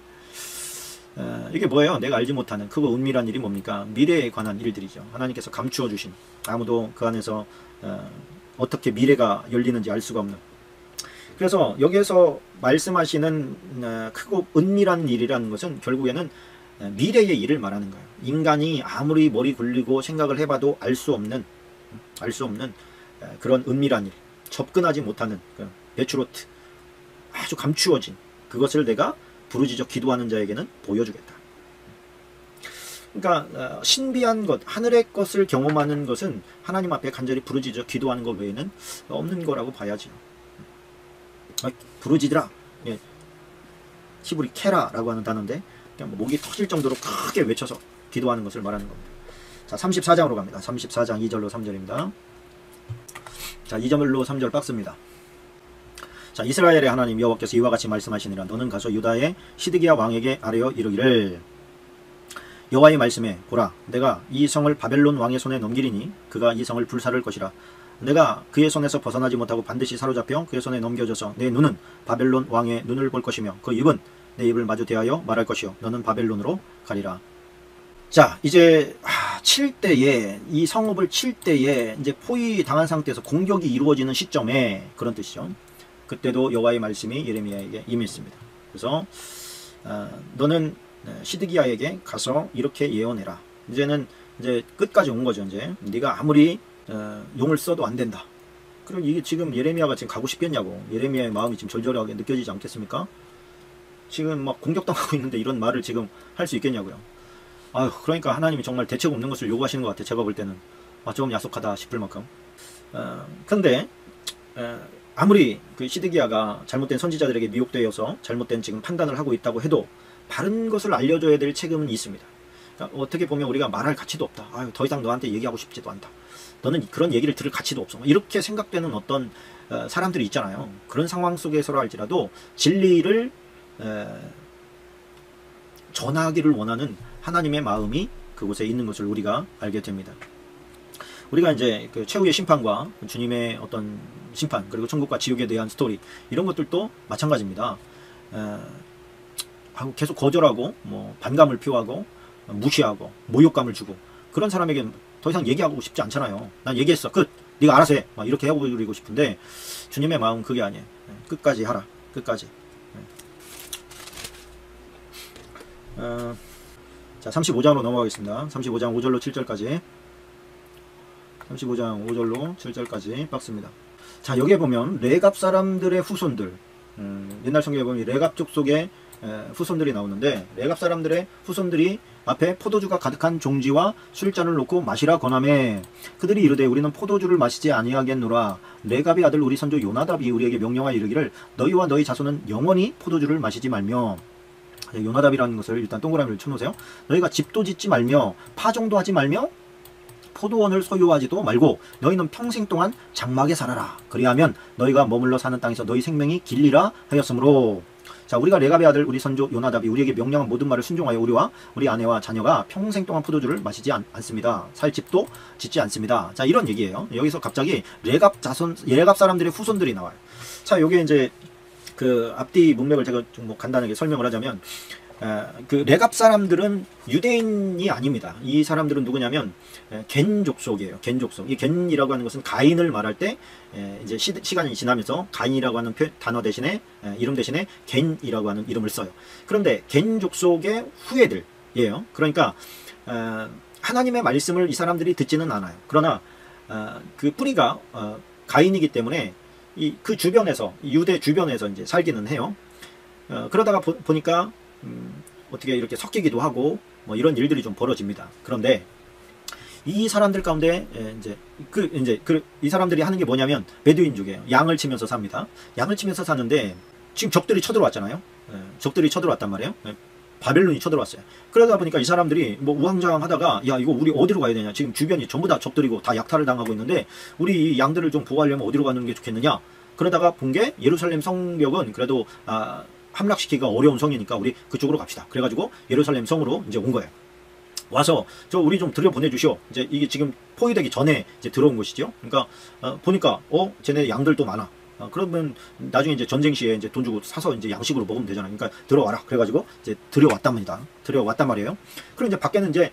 이게 뭐예요? 내가 알지 못하는 크고 은밀한 일이 뭡니까? 미래에 관한 일들이죠. 하나님께서 감추어 주신 아무도 그 안에서 어떻게 미래가 열리는지 알 수가 없는. 그래서 여기에서 말씀하시는 크고 은밀한 일이라는 것은 결국에는 미래의 일을 말하는 거예요. 인간이 아무리 머리 굴리고 생각을 해봐도 알 수 없는 그런 은밀한 일, 접근하지 못하는 메추로트, 아주 감추어진 그것을 내가 부르짖어 기도하는 자에게는 보여주겠다. 그러니까 신비한 것, 하늘의 것을 경험하는 것은 하나님 앞에 간절히 부르짖어 기도하는 것 외에는 없는 거라고 봐야죠. 부르짖으라, 예. 히브리 케라라고 하는 단어인데 그냥 목이 터질 정도로 크게 외쳐서 기도하는 것을 말하는 겁니다. 자, 34장으로 갑니다. 34장 2절로 3절입니다. 자, 2절로 3절 박스입니다. 자, 이스라엘의 하나님 여호와께서 이와 같이 말씀하시니라. 너는 가서 유다의 시드기야 왕에게 아뢰어 이르기를 여호와의 말씀에 보라 내가 이 성을 바벨론 왕의 손에 넘기리니 그가 이 성을 불사를 것이라. 내가 그의 손에서 벗어나지 못하고 반드시 사로잡혀 그의 손에 넘겨져서 내 눈은 바벨론 왕의 눈을 볼 것이며 그 입은 내 입을 마주 대하여 말할 것이요 너는 바벨론으로 가리라. 자, 이제 칠 때에 이 성읍을 칠 때에 이제 포위당한 상태에서 공격이 이루어지는 시점에 그런 뜻이죠. 그때도 여호와의 말씀이 예레미야에게 임했습니다. 그래서 너는 시드기야에게 가서 이렇게 예언해라. 이제는 이제 끝까지 온 거죠. 이제 네가 아무리 용을 써도 안 된다. 그럼 이게 지금 예레미야가 지금 가고 싶겠냐고. 예레미야의 마음이 지금 절절하게 느껴지지 않겠습니까? 지금 막 공격당하고 있는데 이런 말을 지금 할 수 있겠냐고요. 아유, 그러니까 하나님이 정말 대책 없는 것을 요구하시는 것 같아요. 제가 볼 때는 조금 야속하다 싶을 만큼. 근데 아무리 그 시드기야가 잘못된 선지자들에게 미혹되어서 잘못된 지금 판단을 하고 있다고 해도 바른 것을 알려줘야 될 책임은 있습니다. 그러니까 어떻게 보면 우리가 말할 가치도 없다. 아유, 더 이상 너한테 얘기하고 싶지도 않다. 너는 그런 얘기를 들을 가치도 없어. 이렇게 생각되는 어떤 사람들이 있잖아요. 그런 상황 속에서랄지라도 진리를 전하기를 원하는 하나님의 마음이 그곳에 있는 것을 우리가 알게 됩니다. 우리가 이제 그 최후의 심판과 주님의 어떤 심판 그리고 천국과 지옥에 대한 스토리 이런 것들도 마찬가지입니다. 계속 거절하고 뭐 반감을 표하고 무시하고 모욕감을 주고 그런 사람에게 더 이상 얘기하고 싶지 않잖아요. 난 얘기했어 끝 네가 알아서 해 막 이렇게 해버리고 싶은데 주님의 마음은 그게 아니에요. 끝까지 하라 끝까지. 자, 35장으로 넘어가겠습니다. 35장 5절로 7절까지 35장 5절로 7절까지 박스입니다. 자, 여기에 보면 레갑 사람들의 후손들 옛날 성경에 보면 레갑 족속의 후손들이 나오는데 레갑 사람들의 후손들이 앞에 포도주가 가득한 종지와 술잔을 놓고 마시라 권하매 그들이 이르되 우리는 포도주를 마시지 아니하겠노라. 레갑의 아들 우리 선조 요나답이 우리에게 명령하여 이르기를 너희와 너희 자손은 영원히 포도주를 마시지 말며. 요나답이라는 것을 일단 동그라미를 쳐놓으세요. 너희가 집도 짓지 말며 파종도 하지 말며 포도원을 소유하지도 말고 너희는 평생 동안 장막에 살아라. 그리하면 너희가 머물러 사는 땅에서 너희 생명이 길리라 하였으므로. 자, 우리가 레갑의 아들 우리 선조 요나답이 우리에게 명령한 모든 말을 순종하여 우리와 우리 아내와 자녀가 평생 동안 포도주를 마시지 않습니다. 살 집도 짓지 않습니다. 자, 이런 얘기예요. 여기서 갑자기 레갑 사람들의 후손들이 나와요. 자, 요게 이제 그 앞뒤 문맥을 제가 좀 뭐 간단하게 설명을 하자면 그 레갑 사람들은 유대인이 아닙니다. 이 사람들은 누구냐면 겐 족속이에요. 겐 족속. 이 겐이라고 하는 것은 가인을 말할 때 이제 시간이 지나면서 가인이라고 하는 단어 대신에 이름 대신에 겐이라고 하는 이름을 써요. 그런데 겐 족속의 후예들이에요. 그러니까 하나님의 말씀을 이 사람들이 듣지는 않아요. 그러나 그 뿌리가 가인이기 때문에 그 주변에서 유대 주변에서 이제 살기는 해요. 그러다가 보니까 어떻게 이렇게 섞이기도 하고 뭐 이런 일들이 좀 벌어집니다. 그런데 이 사람들 가운데 이 사람들이 하는 게 뭐냐면 베두인족이에요. 양을 치면서 삽니다. 양을 치면서 사는데 지금 적들이 쳐들어왔잖아요. 적들이 쳐들어왔단 말이에요. 바벨론이 쳐들어왔어요. 그러다 보니까 이 사람들이 뭐 우왕좌왕하다가 야 이거 우리 어디로 가야 되냐. 지금 주변이 전부 다 적들이고 다 약탈을 당하고 있는데 우리 양들을 좀 보호하려면 어디로 가는 게 좋겠느냐. 그러다가 본 게 예루살렘 성벽은 그래도 함락시키기가 어려운 성이니까 우리 그쪽으로 갑시다. 그래가지고 예루살렘 성으로 이제 온 거예요. 와서 저 우리 좀 들여보내주시오. 이제 이게 지금 포위되기 전에 이제 들어온 것이죠. 그러니까 보니까 쟤네 양들도 많아. 그러면 나중에 이제 전쟁 시에 이제 돈 주고 사서 이제 양식으로 먹으면 되잖아요. 그러니까 들어와라. 그래가지고 이제 들여왔단 말이에요. 그리고 이제 밖에는 이제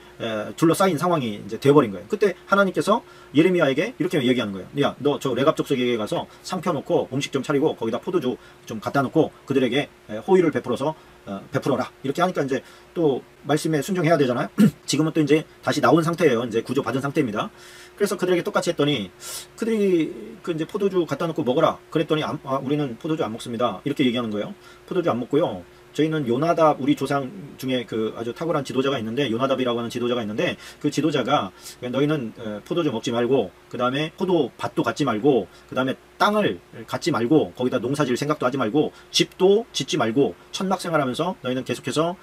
둘러싸인 상황이 이제 되어버린 거예요. 그때 하나님께서 예레미야에게 이렇게 얘기하는 거예요. 야, 너 저 레갑 족속에게 가서 상 펴놓고 음식 좀 차리고 거기다 포도주 좀 갖다 놓고 그들에게 호의를 베풀어라. 이렇게 하니까 이제 또 말씀에 순종해야 되잖아요. 지금은 또 이제 다시 나온 상태예요. 이제 구조 받은 상태입니다. 그래서 그들에게 똑같이 했더니 그들이 그 이제 포도주 갖다 놓고 먹어라. 그랬더니 우리는 포도주 안 먹습니다. 이렇게 얘기하는 거예요. 포도주 안 먹고요. 저희는 요나답 우리 조상 중에 그 아주 탁월한 지도자가 있는데 요나답이라고 하는 지도자가 있는데 그 지도자가 너희는 포도주 먹지 말고 그 다음에 포도밭도 갖지 말고 그 다음에 땅을 갖지 말고 거기다 농사질 생각도 하지 말고 집도 짓지 말고 천막생활하면서 너희는 계속해서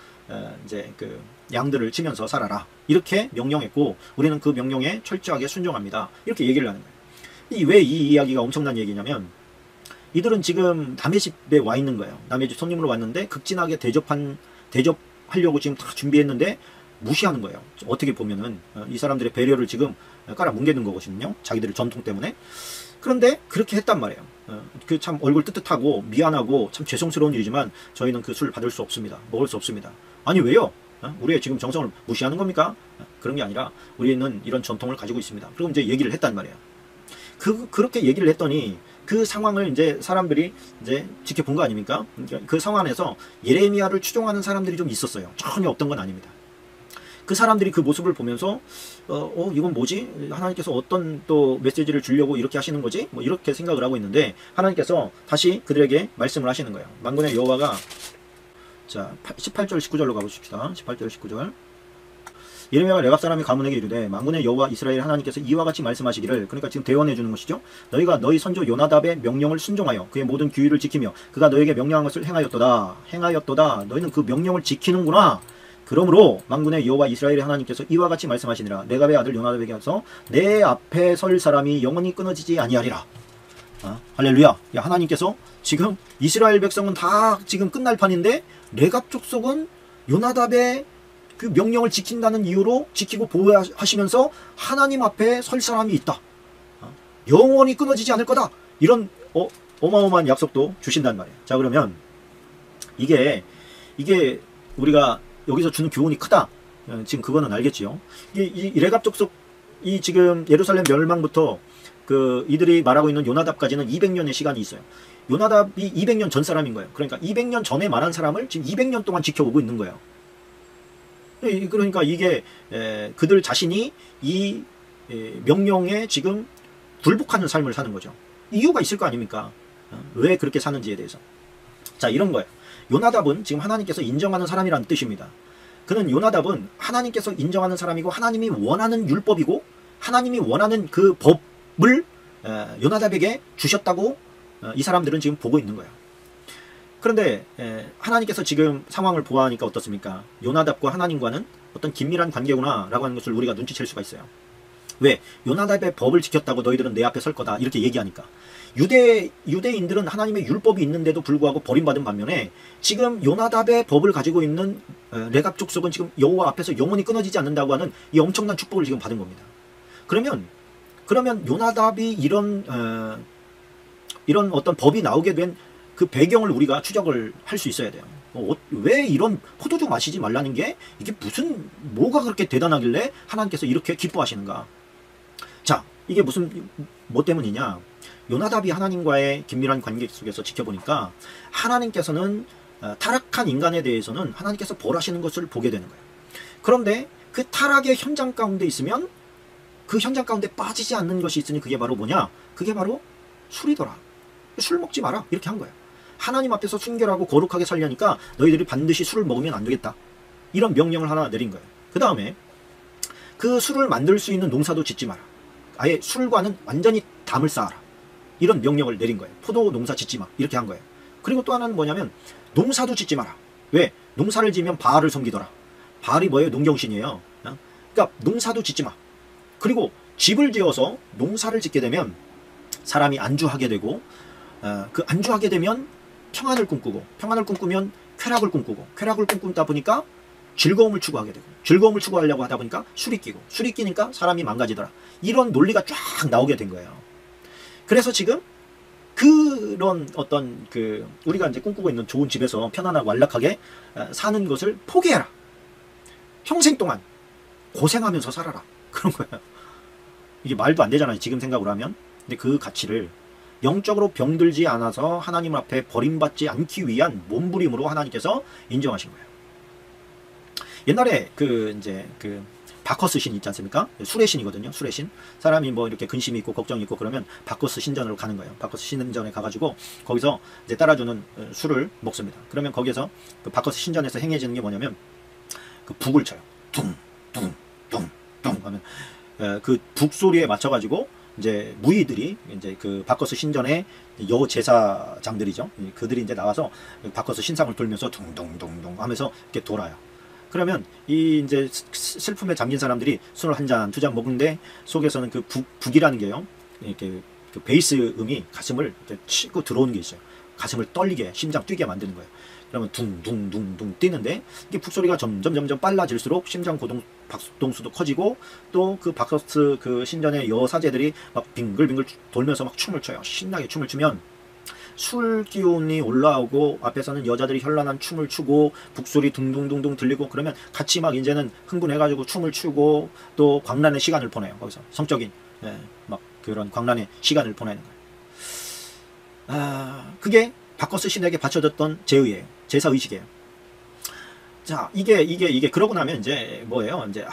이제 그 양들을 치면서 살아라. 이렇게 명령했고 우리는 그 명령에 철저하게 순종합니다. 이렇게 얘기를 하는 거예요. 왜 이 이야기가 엄청난 얘기냐면 이들은 지금 남의 집에 와 있는 거예요. 남의 집 손님으로 왔는데 극진하게 대접하려고 지금 다 준비했는데 무시하는 거예요. 어떻게 보면은 이 사람들의 배려를 지금 깔아 뭉개는 거거든요. 자기들의 전통 때문에. 그런데 그렇게 했단 말이에요. 그 참 얼굴 뜨뜻하고 미안하고 참 죄송스러운 일이지만 저희는 그 술 받을 수 없습니다. 먹을 수 없습니다. 아니 왜요? 우리의 지금 정성을 무시하는 겁니까? 그런 게 아니라 우리는 이런 전통을 가지고 있습니다. 그리고 이제 얘기를 했단 말이에요. 그렇게 얘기를 했더니 그 상황을 이제 사람들이 이제 지켜본 거 아닙니까? 그 상황 안에서 예레미야를 추종하는 사람들이 좀 있었어요. 전혀 없던 건 아닙니다. 그 사람들이 그 모습을 보면서 이건 뭐지? 하나님께서 어떤 또 메시지를 주려고 이렇게 하시는 거지? 뭐 이렇게 생각을 하고 있는데 하나님께서 다시 그들에게 말씀을 하시는 거예요. 만군의 여호와가 자 18절 19절로 가보십시다. 18절 19절 예레미야가 레갑 사람이 가문에게 이르되 만군의 여호와 이스라엘 하나님께서 이와 같이 말씀하시기를 그러니까 지금 대언해 주는 것이죠. 너희가 너희 선조 요나답의 명령을 순종하여 그의 모든 규율을 지키며 그가 너에게 명령한 것을 행하였도다. 너희는 그 명령을 지키는구나. 그러므로 만군의 여호와 이스라엘의 하나님께서 이와 같이 말씀하시니라. 레갑의 아들 요나답에게 와서 내 앞에 설 사람이 영원히 끊어지지 아니하리라. 할렐루야. 야, 하나님께서 지금 이스라엘 백성은 다 지금 끝날 판인데 레갑 족속은 요나답의 그 명령을 지킨다는 이유로 지키고 보호하시면서 하나님 앞에 설 사람이 있다. 영원히 끊어지지 않을 거다. 이런 어마어마한 약속도 주신단 말이에요. 자, 그러면 이게 우리가 여기서 주는 교훈이 크다. 지금 그거는 알겠지요. 이 레갑 족속 이 지금 예루살렘 멸망부터 그 이들이 말하고 있는 요나답까지는 200년의 시간이 있어요. 요나답이 200년 전 사람인 거예요. 그러니까 200년 전에 말한 사람을 지금 200년 동안 지켜오고 있는 거예요. 그러니까 이게 그들 자신이 이 명령에 지금 굴복하는 삶을 사는 거죠. 이유가 있을 거 아닙니까? 왜 그렇게 사는지에 대해서. 자, 이런 거예요. 요나답은 지금 하나님께서 인정하는 사람이라는 뜻입니다. 그는 요나답은 하나님께서 인정하는 사람이고 하나님이 원하는 율법이고 하나님이 원하는 그 법을 요나답에게 주셨다고 이 사람들은 지금 보고 있는 거예요. 그런데 하나님께서 지금 상황을 보아하니까 어떻습니까? 요나답과 하나님과는 어떤 긴밀한 관계구나 라고 하는 것을 우리가 눈치챌 수가 있어요. 왜? 요나답의 법을 지켰다고 너희들은 내 앞에 설 거다 이렇게 얘기하니까. 유대인들은 하나님의 율법이 있는데도 불구하고 버림받은 반면에 지금 요나답의 법을 가지고 있는 레갑 족속은 지금 여호와 앞에서 영원히 끊어지지 않는다고 하는 이 엄청난 축복을 지금 받은 겁니다. 그러면 요나답이 이런 어떤 법이 나오게 된 그 배경을 우리가 추적을 할 수 있어야 돼요. 왜 이런 포도주 마시지 말라는 게 이게 뭐가 그렇게 대단하길래 하나님께서 이렇게 기뻐하시는가? 자, 이게 뭐 때문이냐? 요나답이 하나님과의 긴밀한 관계 속에서 지켜보니까 하나님께서는 타락한 인간에 대해서는 하나님께서 벌하시는 것을 보게 되는 거예요. 그런데 그 타락의 현장 가운데 있으면 그 현장 가운데 빠지지 않는 것이 있으니 그게 바로 뭐냐? 그게 바로 술이더라. 술 먹지 마라. 이렇게 한 거예요. 하나님 앞에서 순결하고 거룩하게 살려니까 너희들이 반드시 술을 먹으면 안 되겠다. 이런 명령을 하나 내린 거예요. 그 다음에 그 술을 만들 수 있는 농사도 짓지 마라. 아예 술과는 완전히 담을 쌓아라. 이런 명령을 내린 거예요. 포도 농사 짓지 마. 이렇게 한 거예요. 그리고 또 하나는 뭐냐면 농사도 짓지 마라. 왜? 농사를 지으면 바알을 섬기더라. 바알이 뭐예요? 농경신이에요. 그러니까 농사도 짓지 마. 그리고 집을 지어서 농사를 짓게 되면 사람이 안주하게 되고 그 안주하게 되면 평안을 꿈꾸고 평안을 꿈꾸면 쾌락을 꿈꾸고 쾌락을 꿈꾸다 보니까 즐거움을 추구하게 되고 즐거움을 추구하려고 하다 보니까 술이 끼고 술이 끼니까 사람이 망가지더라. 이런 논리가 쫙 나오게 된 거예요. 그래서 지금 그런 어떤 우리가 이제 꿈꾸고 있는 좋은 집에서 편안하고 안락하게 사는 것을 포기해라. 평생 동안 고생하면서 살아라. 그런 거예요. 이게 말도 안 되잖아요. 지금 생각으로 하면. 근데 그 가치를 영적으로 병들지 않아서 하나님 앞에 버림받지 않기 위한 몸부림으로 하나님께서 인정하신 거예요. 옛날에 바커스 신 있지 않습니까? 술의 신이거든요. 술의 신. 사람이 뭐 이렇게 근심이 있고 걱정이 있고 그러면 바커스 신전으로 가는 거예요. 바커스 신전에 가가지고 거기서 이제 따라주는 술을 먹습니다. 그러면 거기에서 그 바커스 신전에서 행해지는 게 뭐냐면 그 북을 쳐요. 둥둥둥둥 하면 그 북 소리에 맞춰가지고 이제 무희들이 이제 그 바커스 신전의 여 제사장들이죠. 그들이 이제 나와서 바커스 신상을 돌면서 둥둥둥둥 하면서 이렇게 돌아요. 그러면 이 이제 슬픔에 잠긴 사람들이 술을 한 잔, 두 잔 먹는데 속에서는 그 북이라는 게요. 이렇게 그 베이스 음이 가슴을 이렇게 치고 들어오는 게 있어요. 가슴을 떨리게, 심장 뛰게 만드는 거예요. 그러면 둥둥둥둥 뛰는데 이게 북소리가 점점 빨라질수록 심장 박동수도 커지고 또 그 바커스 그 신전의 여사제들이 막 빙글빙글 돌면서 막 춤을 춰요. 신나게 춤을 추면 술 기운이 올라오고 앞에서는 여자들이 현란한 춤을 추고 북소리 둥둥둥둥 들리고 그러면 같이 막 이제는 흥분해가지고 춤을 추고 또 광란의 시간을 보내요. 거기서 성적인 막 그런 광란의 시간을 보내는 거예요. 그게 바커스 신에게 바쳐졌던 제의예요. 제사의식이에요. 자, 이게 그러고 나면 이제 뭐예요? 이제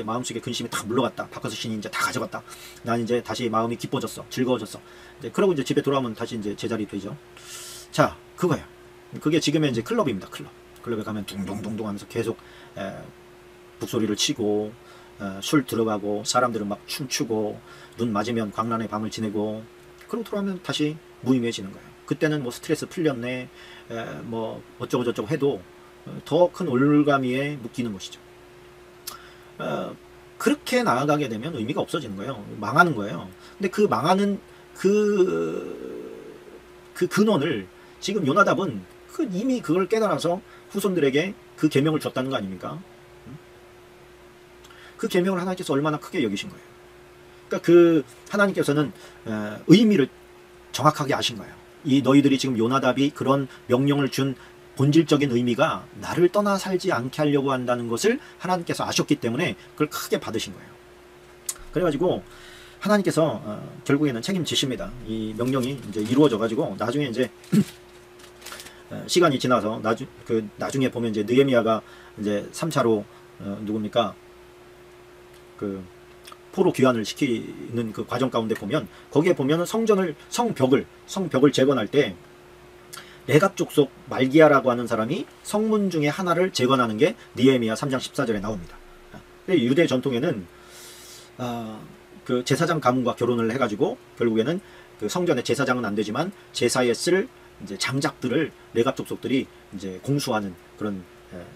마음속에 근심이 다 물러갔다. 바커스 신이 이제 다 가져갔다. 난 이제 다시 마음이 기뻐졌어. 즐거워졌어. 이제 그러고 이제 집에 돌아오면 다시 이제 제자리 되죠. 자, 그거예요. 그게 지금의 이제 클럽입니다. 클럽에 가면 둥둥둥둥 하면서 계속 북소리를 치고 술 들어가고 사람들은 막 춤추고 눈 맞으면 광란의 밤을 지내고 그러고 돌아오면 다시 무의미해지는 거예요. 그때는 뭐 스트레스 풀렸네, 뭐 어쩌고 저쩌고 해도 더 큰 올가미에 묶이는 것이죠. 그렇게 나아가게 되면 의미가 없어지는 거예요. 망하는 거예요. 근데 그 망하는 그 근원을 지금 요나답은 이미 그걸 깨달아서 후손들에게 그 계명을 줬다는 거 아닙니까? 그 계명을 하나님께서 얼마나 크게 여기신 거예요. 그러니까 하나님께서는 의미를 정확하게 아신 거예요. 이 너희들이 지금 요나답이 그런 명령을 준 본질적인 의미가 나를 떠나 살지 않게 하려고 한다는 것을 하나님께서 아셨기 때문에 그걸 크게 받으신 거예요. 그래가지고 하나님께서 결국에는 책임지십니다. 이 명령이 이제 이루어져 가지고 나중에 이제 시간이 지나서 나중에 보면 이제 느헤미야가 이제 3차로 누굽니까? 포로 귀환을 시키는 그 과정 가운데 보면 거기에 보면 성벽을 재건할 때 레갑 족속 말기야라고 하는 사람이 성문 중에 하나를 재건하는 게 느헤미야 3장 14절에 나옵니다. 유대 전통에는 그 제사장 가문과 결혼을 해가지고 결국에는 그 성전에 제사장은 안 되지만 제사에 쓸 이제 장작들을 레갑 족속들이 이제 공수하는 그런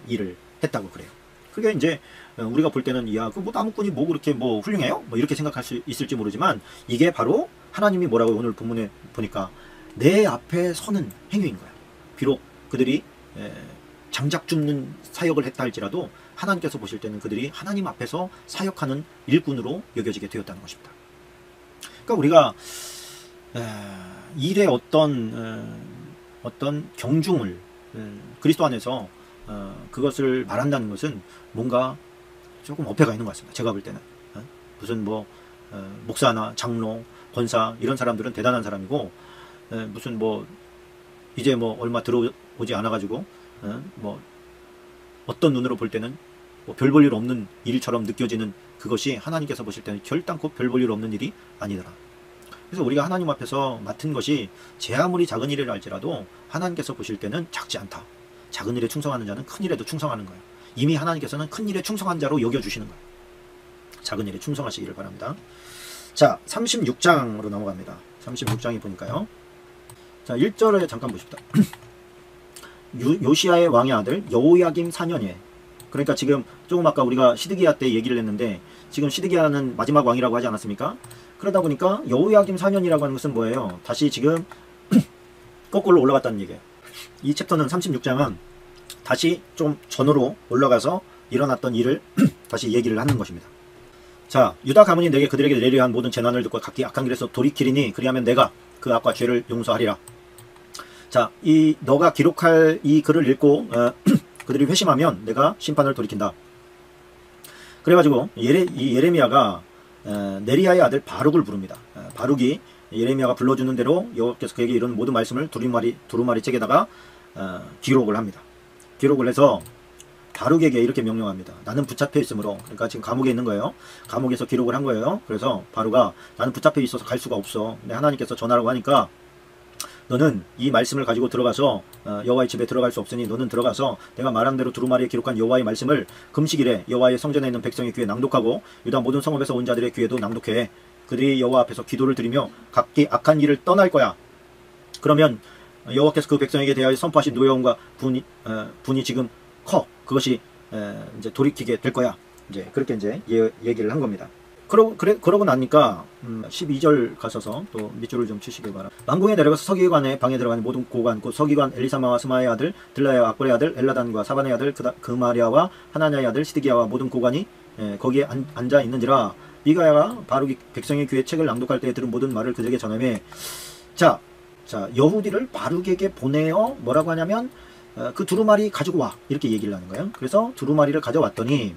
일을 했다고 그래요. 그게 이제 우리가 볼 때는 야, 그 뭐 나무꾼이 뭐 그렇게 뭐 훌륭해요? 뭐 이렇게 생각할 수 있을지 모르지만 이게 바로 하나님이 뭐라고 오늘 본문에 보니까 내 앞에 서는 행위인 거야. 비록 그들이 장작 줍는 사역을 했다 할지라도 하나님께서 보실 때는 그들이 하나님 앞에서 사역하는 일꾼으로 여겨지게 되었다는 것입니다. 그러니까 우리가 일의 어떤 경중을 그리스도 안에서 그것을 말한다는 것은 뭔가 조금 어폐가 있는 것 같습니다. 제가 볼 때는 무슨 뭐 목사나 장로, 권사 이런 사람들은 대단한 사람이고 무슨 뭐 이제 뭐 얼마 들어오지 않아 가지고 뭐 어떤 눈으로 볼 때는 뭐 별 볼 일 없는 일처럼 느껴지는 그것이 하나님께서 보실 때는 결단코 별 볼 일 없는 일이 아니더라. 그래서 우리가 하나님 앞에서 맡은 것이 제 아무리 작은 일이라 할지라도 하나님께서 보실 때는 작지 않다. 작은 일에 충성하는 자는 큰 일에도 충성하는 거예요. 이미 하나님께서는 큰 일에 충성한 자로 여겨주시는 거예요. 작은 일에 충성하시기를 바랍니다. 자, 36장으로 넘어갑니다. 36장에 보니까요. 자, 1절에 잠깐 보십시다. 요시야의 왕의 아들 여호야김 4년에, 그러니까 지금 조금 아까 우리가 시드기야 때 얘기를 했는데 지금 시드기야는 마지막 왕이라고 하지 않았습니까? 그러다 보니까 여호야김 4년이라고 하는 것은 뭐예요? 다시 지금 거꾸로 올라갔다는 얘기예요. 이 챕터는 36장은 다시 좀 전으로 올라가서 일어났던 일을 다시 얘기를 하는 것입니다. 자, 유다 가문이 내게 그들에게 내려 한 모든 재난을 듣고 각기 악한 길에서 돌이키리니 그리하면 내가 그 악과 죄를 용서하리라. 자, 이 너가 기록할 이 글을 읽고 그들이 회심하면 내가 심판을 돌이킨다. 그래가지고 이 예레미야가 네리야의 아들 바룩을 부릅니다. 바룩이 예레미야가 불러주는 대로 여호와께서 그에게 이런 모든 말씀을 두루마리 책에다가 기록을 합니다. 기록을 해서 바룩에게 이렇게 명령합니다. 나는 붙잡혀 있으므로, 그러니까 지금 감옥에 있는 거예요. 감옥에서 기록을 한 거예요. 그래서 바룩아, 나는 붙잡혀 있어서 갈 수가 없어. 근데 하나님께서 전하라고 하니까 너는 이 말씀을 가지고 들어가서 여호와의 집에 들어갈 수 없으니 너는 들어가서 내가 말한 대로 두루마리에 기록한 여호와의 말씀을 금식일에 여호와의 성전에 있는 백성의 귀에 낭독하고 유다 모든 성읍에서 온 자들의 귀에도 낭독해. 그들이 여호와 앞에서 기도를 드리며 각기 악한 길을 떠날 거야. 그러면 여호와께서 그 백성에게 대하여 선포하신 노여움과 분이 지금 커. 그것이 이제 돌이키게 될 거야. 이제 그렇게 이제 얘기를 한 겁니다. 그러고 나니까 12절 가셔서 또 밑줄을 좀 치시길 바랍니다. 왕궁에 내려가서 서기관의 방에 들어가는 모든 고관, 곧 서기관 엘리사마와 스마의 아들 들라야와 악볼의 아들 엘라단과 사반의 아들 그마리아와 하나냐의 아들 시드기야와 모든 고관이 거기에 앉아 있는지라. 미가야가 바룩이 백성의 귀에 책을 낭독할 때 들은 모든 말을 그들에게 전하매, 자 여후디를 바룩에게 보내어 뭐라고 하냐면 그 두루마리 가지고 와, 이렇게 얘기를 하는 거예요. 그래서 두루마리를 가져왔더니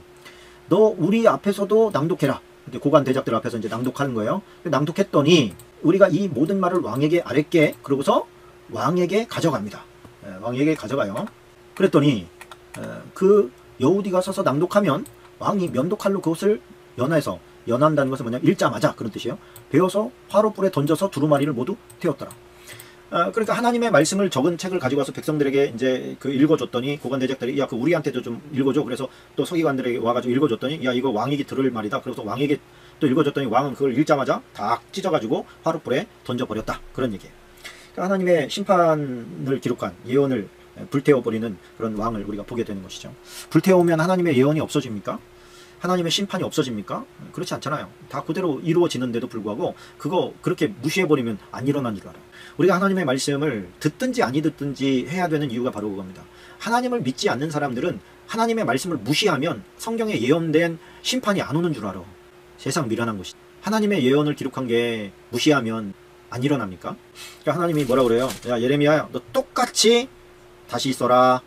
너 우리 앞에서도 낭독해라. 고관 대작들 앞에서 이제 낭독하는 거예요. 낭독했더니 우리가 이 모든 말을 왕에게 아뢰게, 그러고서 왕에게 가져갑니다. 왕에게 가져가요. 그랬더니 그 여우디가 서서 낭독하면 왕이 면도칼로 그것을 연한다는 것은 뭐냐, 읽자마자 그런 뜻이에요. 베어서 화로불에 던져서 두루마리를 모두 태웠더라. 그러니까 하나님의 말씀을 적은 책을 가지고 와서 백성들에게 이제 그 읽어줬더니 고관 대작들이 야, 그 우리한테도 좀 읽어줘. 그래서 또 서기관들에게 와가지고 읽어줬더니 야, 이거 왕에게 들을 말이다. 그래서 왕에게 또 읽어줬더니 왕은 그걸 읽자마자 다 찢어가지고 화롯불에 던져버렸다. 그런 얘기예요. 그러니까 하나님의 심판을 기록한 예언을 불태워버리는 그런 왕을 우리가 보게 되는 것이죠. 불태우면 하나님의 예언이 없어집니까? 하나님의 심판이 없어집니까? 그렇지 않잖아요. 다 그대로 이루어지는데도 불구하고 그거 그렇게 무시해버리면 안 일어난 줄 알아요. 우리가 하나님의 말씀을 듣든지 아니 듣든지 해야 되는 이유가 바로 그겁니다. 하나님을 믿지 않는 사람들은 하나님의 말씀을 무시하면 성경에 예언된 심판이 안 오는 줄 알아. 세상 미련한 것이. 하나님의 예언을 기록한 게 무시하면 안 일어납니까? 그러니까 하나님이 뭐라 그래요? 야, 예레미야야, 너 똑같이 다시 써라.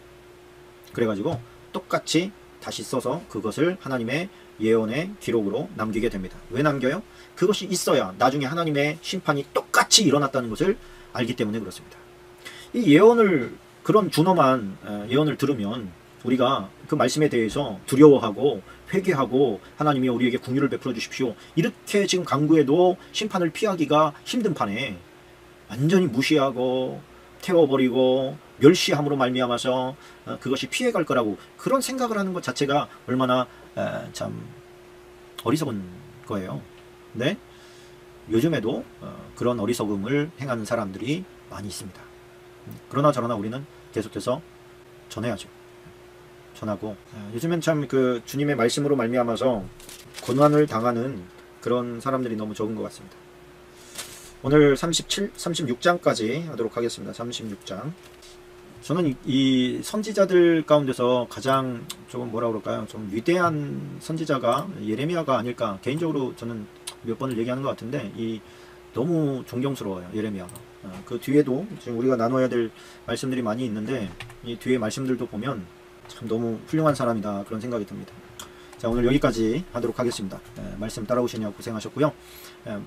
그래가지고 똑같이 다시 써서 그것을 하나님의 예언의 기록으로 남기게 됩니다. 왜 남겨요? 그것이 있어야 나중에 하나님의 심판이 똑같이 일어났다는 것을 알기 때문에 그렇습니다. 이 예언을, 그런 준엄한 예언을 들으면 우리가 그 말씀에 대해서 두려워하고 회개하고 하나님이 우리에게 긍휼을 베풀어 주십시오, 이렇게 지금 간구해도 심판을 피하기가 힘든 판에 완전히 무시하고 태워버리고 멸시함으로 말미암아서 그것이 피해갈 거라고 그런 생각을 하는 것 자체가 얼마나 참 어리석은 거예요. 근데 요즘에도 그런 어리석음을 행하는 사람들이 많이 있습니다. 그러나 저러나 우리는 계속해서 전해야죠. 전하고 요즘엔 참 그 주님의 말씀으로 말미암아서 고난을 당하는 그런 사람들이 너무 적은 것 같습니다. 오늘 36장까지 하도록 하겠습니다. 36장. 저는 이 선지자들 가운데서 가장 조금 뭐라 그럴까요? 좀 위대한 선지자가 예레미야가 아닐까. 개인적으로 저는 몇 번을 얘기하는 것 같은데 이 너무 존경스러워요. 예레미야가. 그 뒤에도 지금 우리가 나눠야 될 말씀들이 많이 있는데 이 뒤에 말씀들도 보면 참 너무 훌륭한 사람이다 그런 생각이 듭니다. 자, 오늘 여기까지 하도록 하겠습니다. 말씀 따라오시느라 고생하셨고요.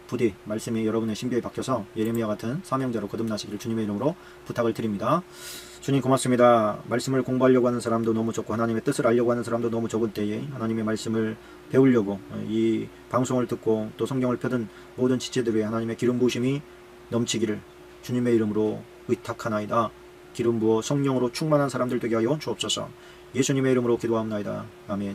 부디 말씀이 여러분의 신비에 박혀서 예레미야 같은 사명자로 거듭나시기를 주님의 이름으로 부탁을 드립니다. 주님 고맙습니다. 말씀을 공부하려고 하는 사람도 너무 적고 하나님의 뜻을 알려고 하는 사람도 너무 적은 때에 하나님의 말씀을 배우려고 이 방송을 듣고 또 성경을 펴든 모든 지체들 위해 하나님의 기름 부으심이 넘치기를 주님의 이름으로 의탁하나이다. 기름 부어 성령으로 충만한 사람들 되게 하여 주옵소서. 예수님의 이름으로 기도합나이다. 아멘.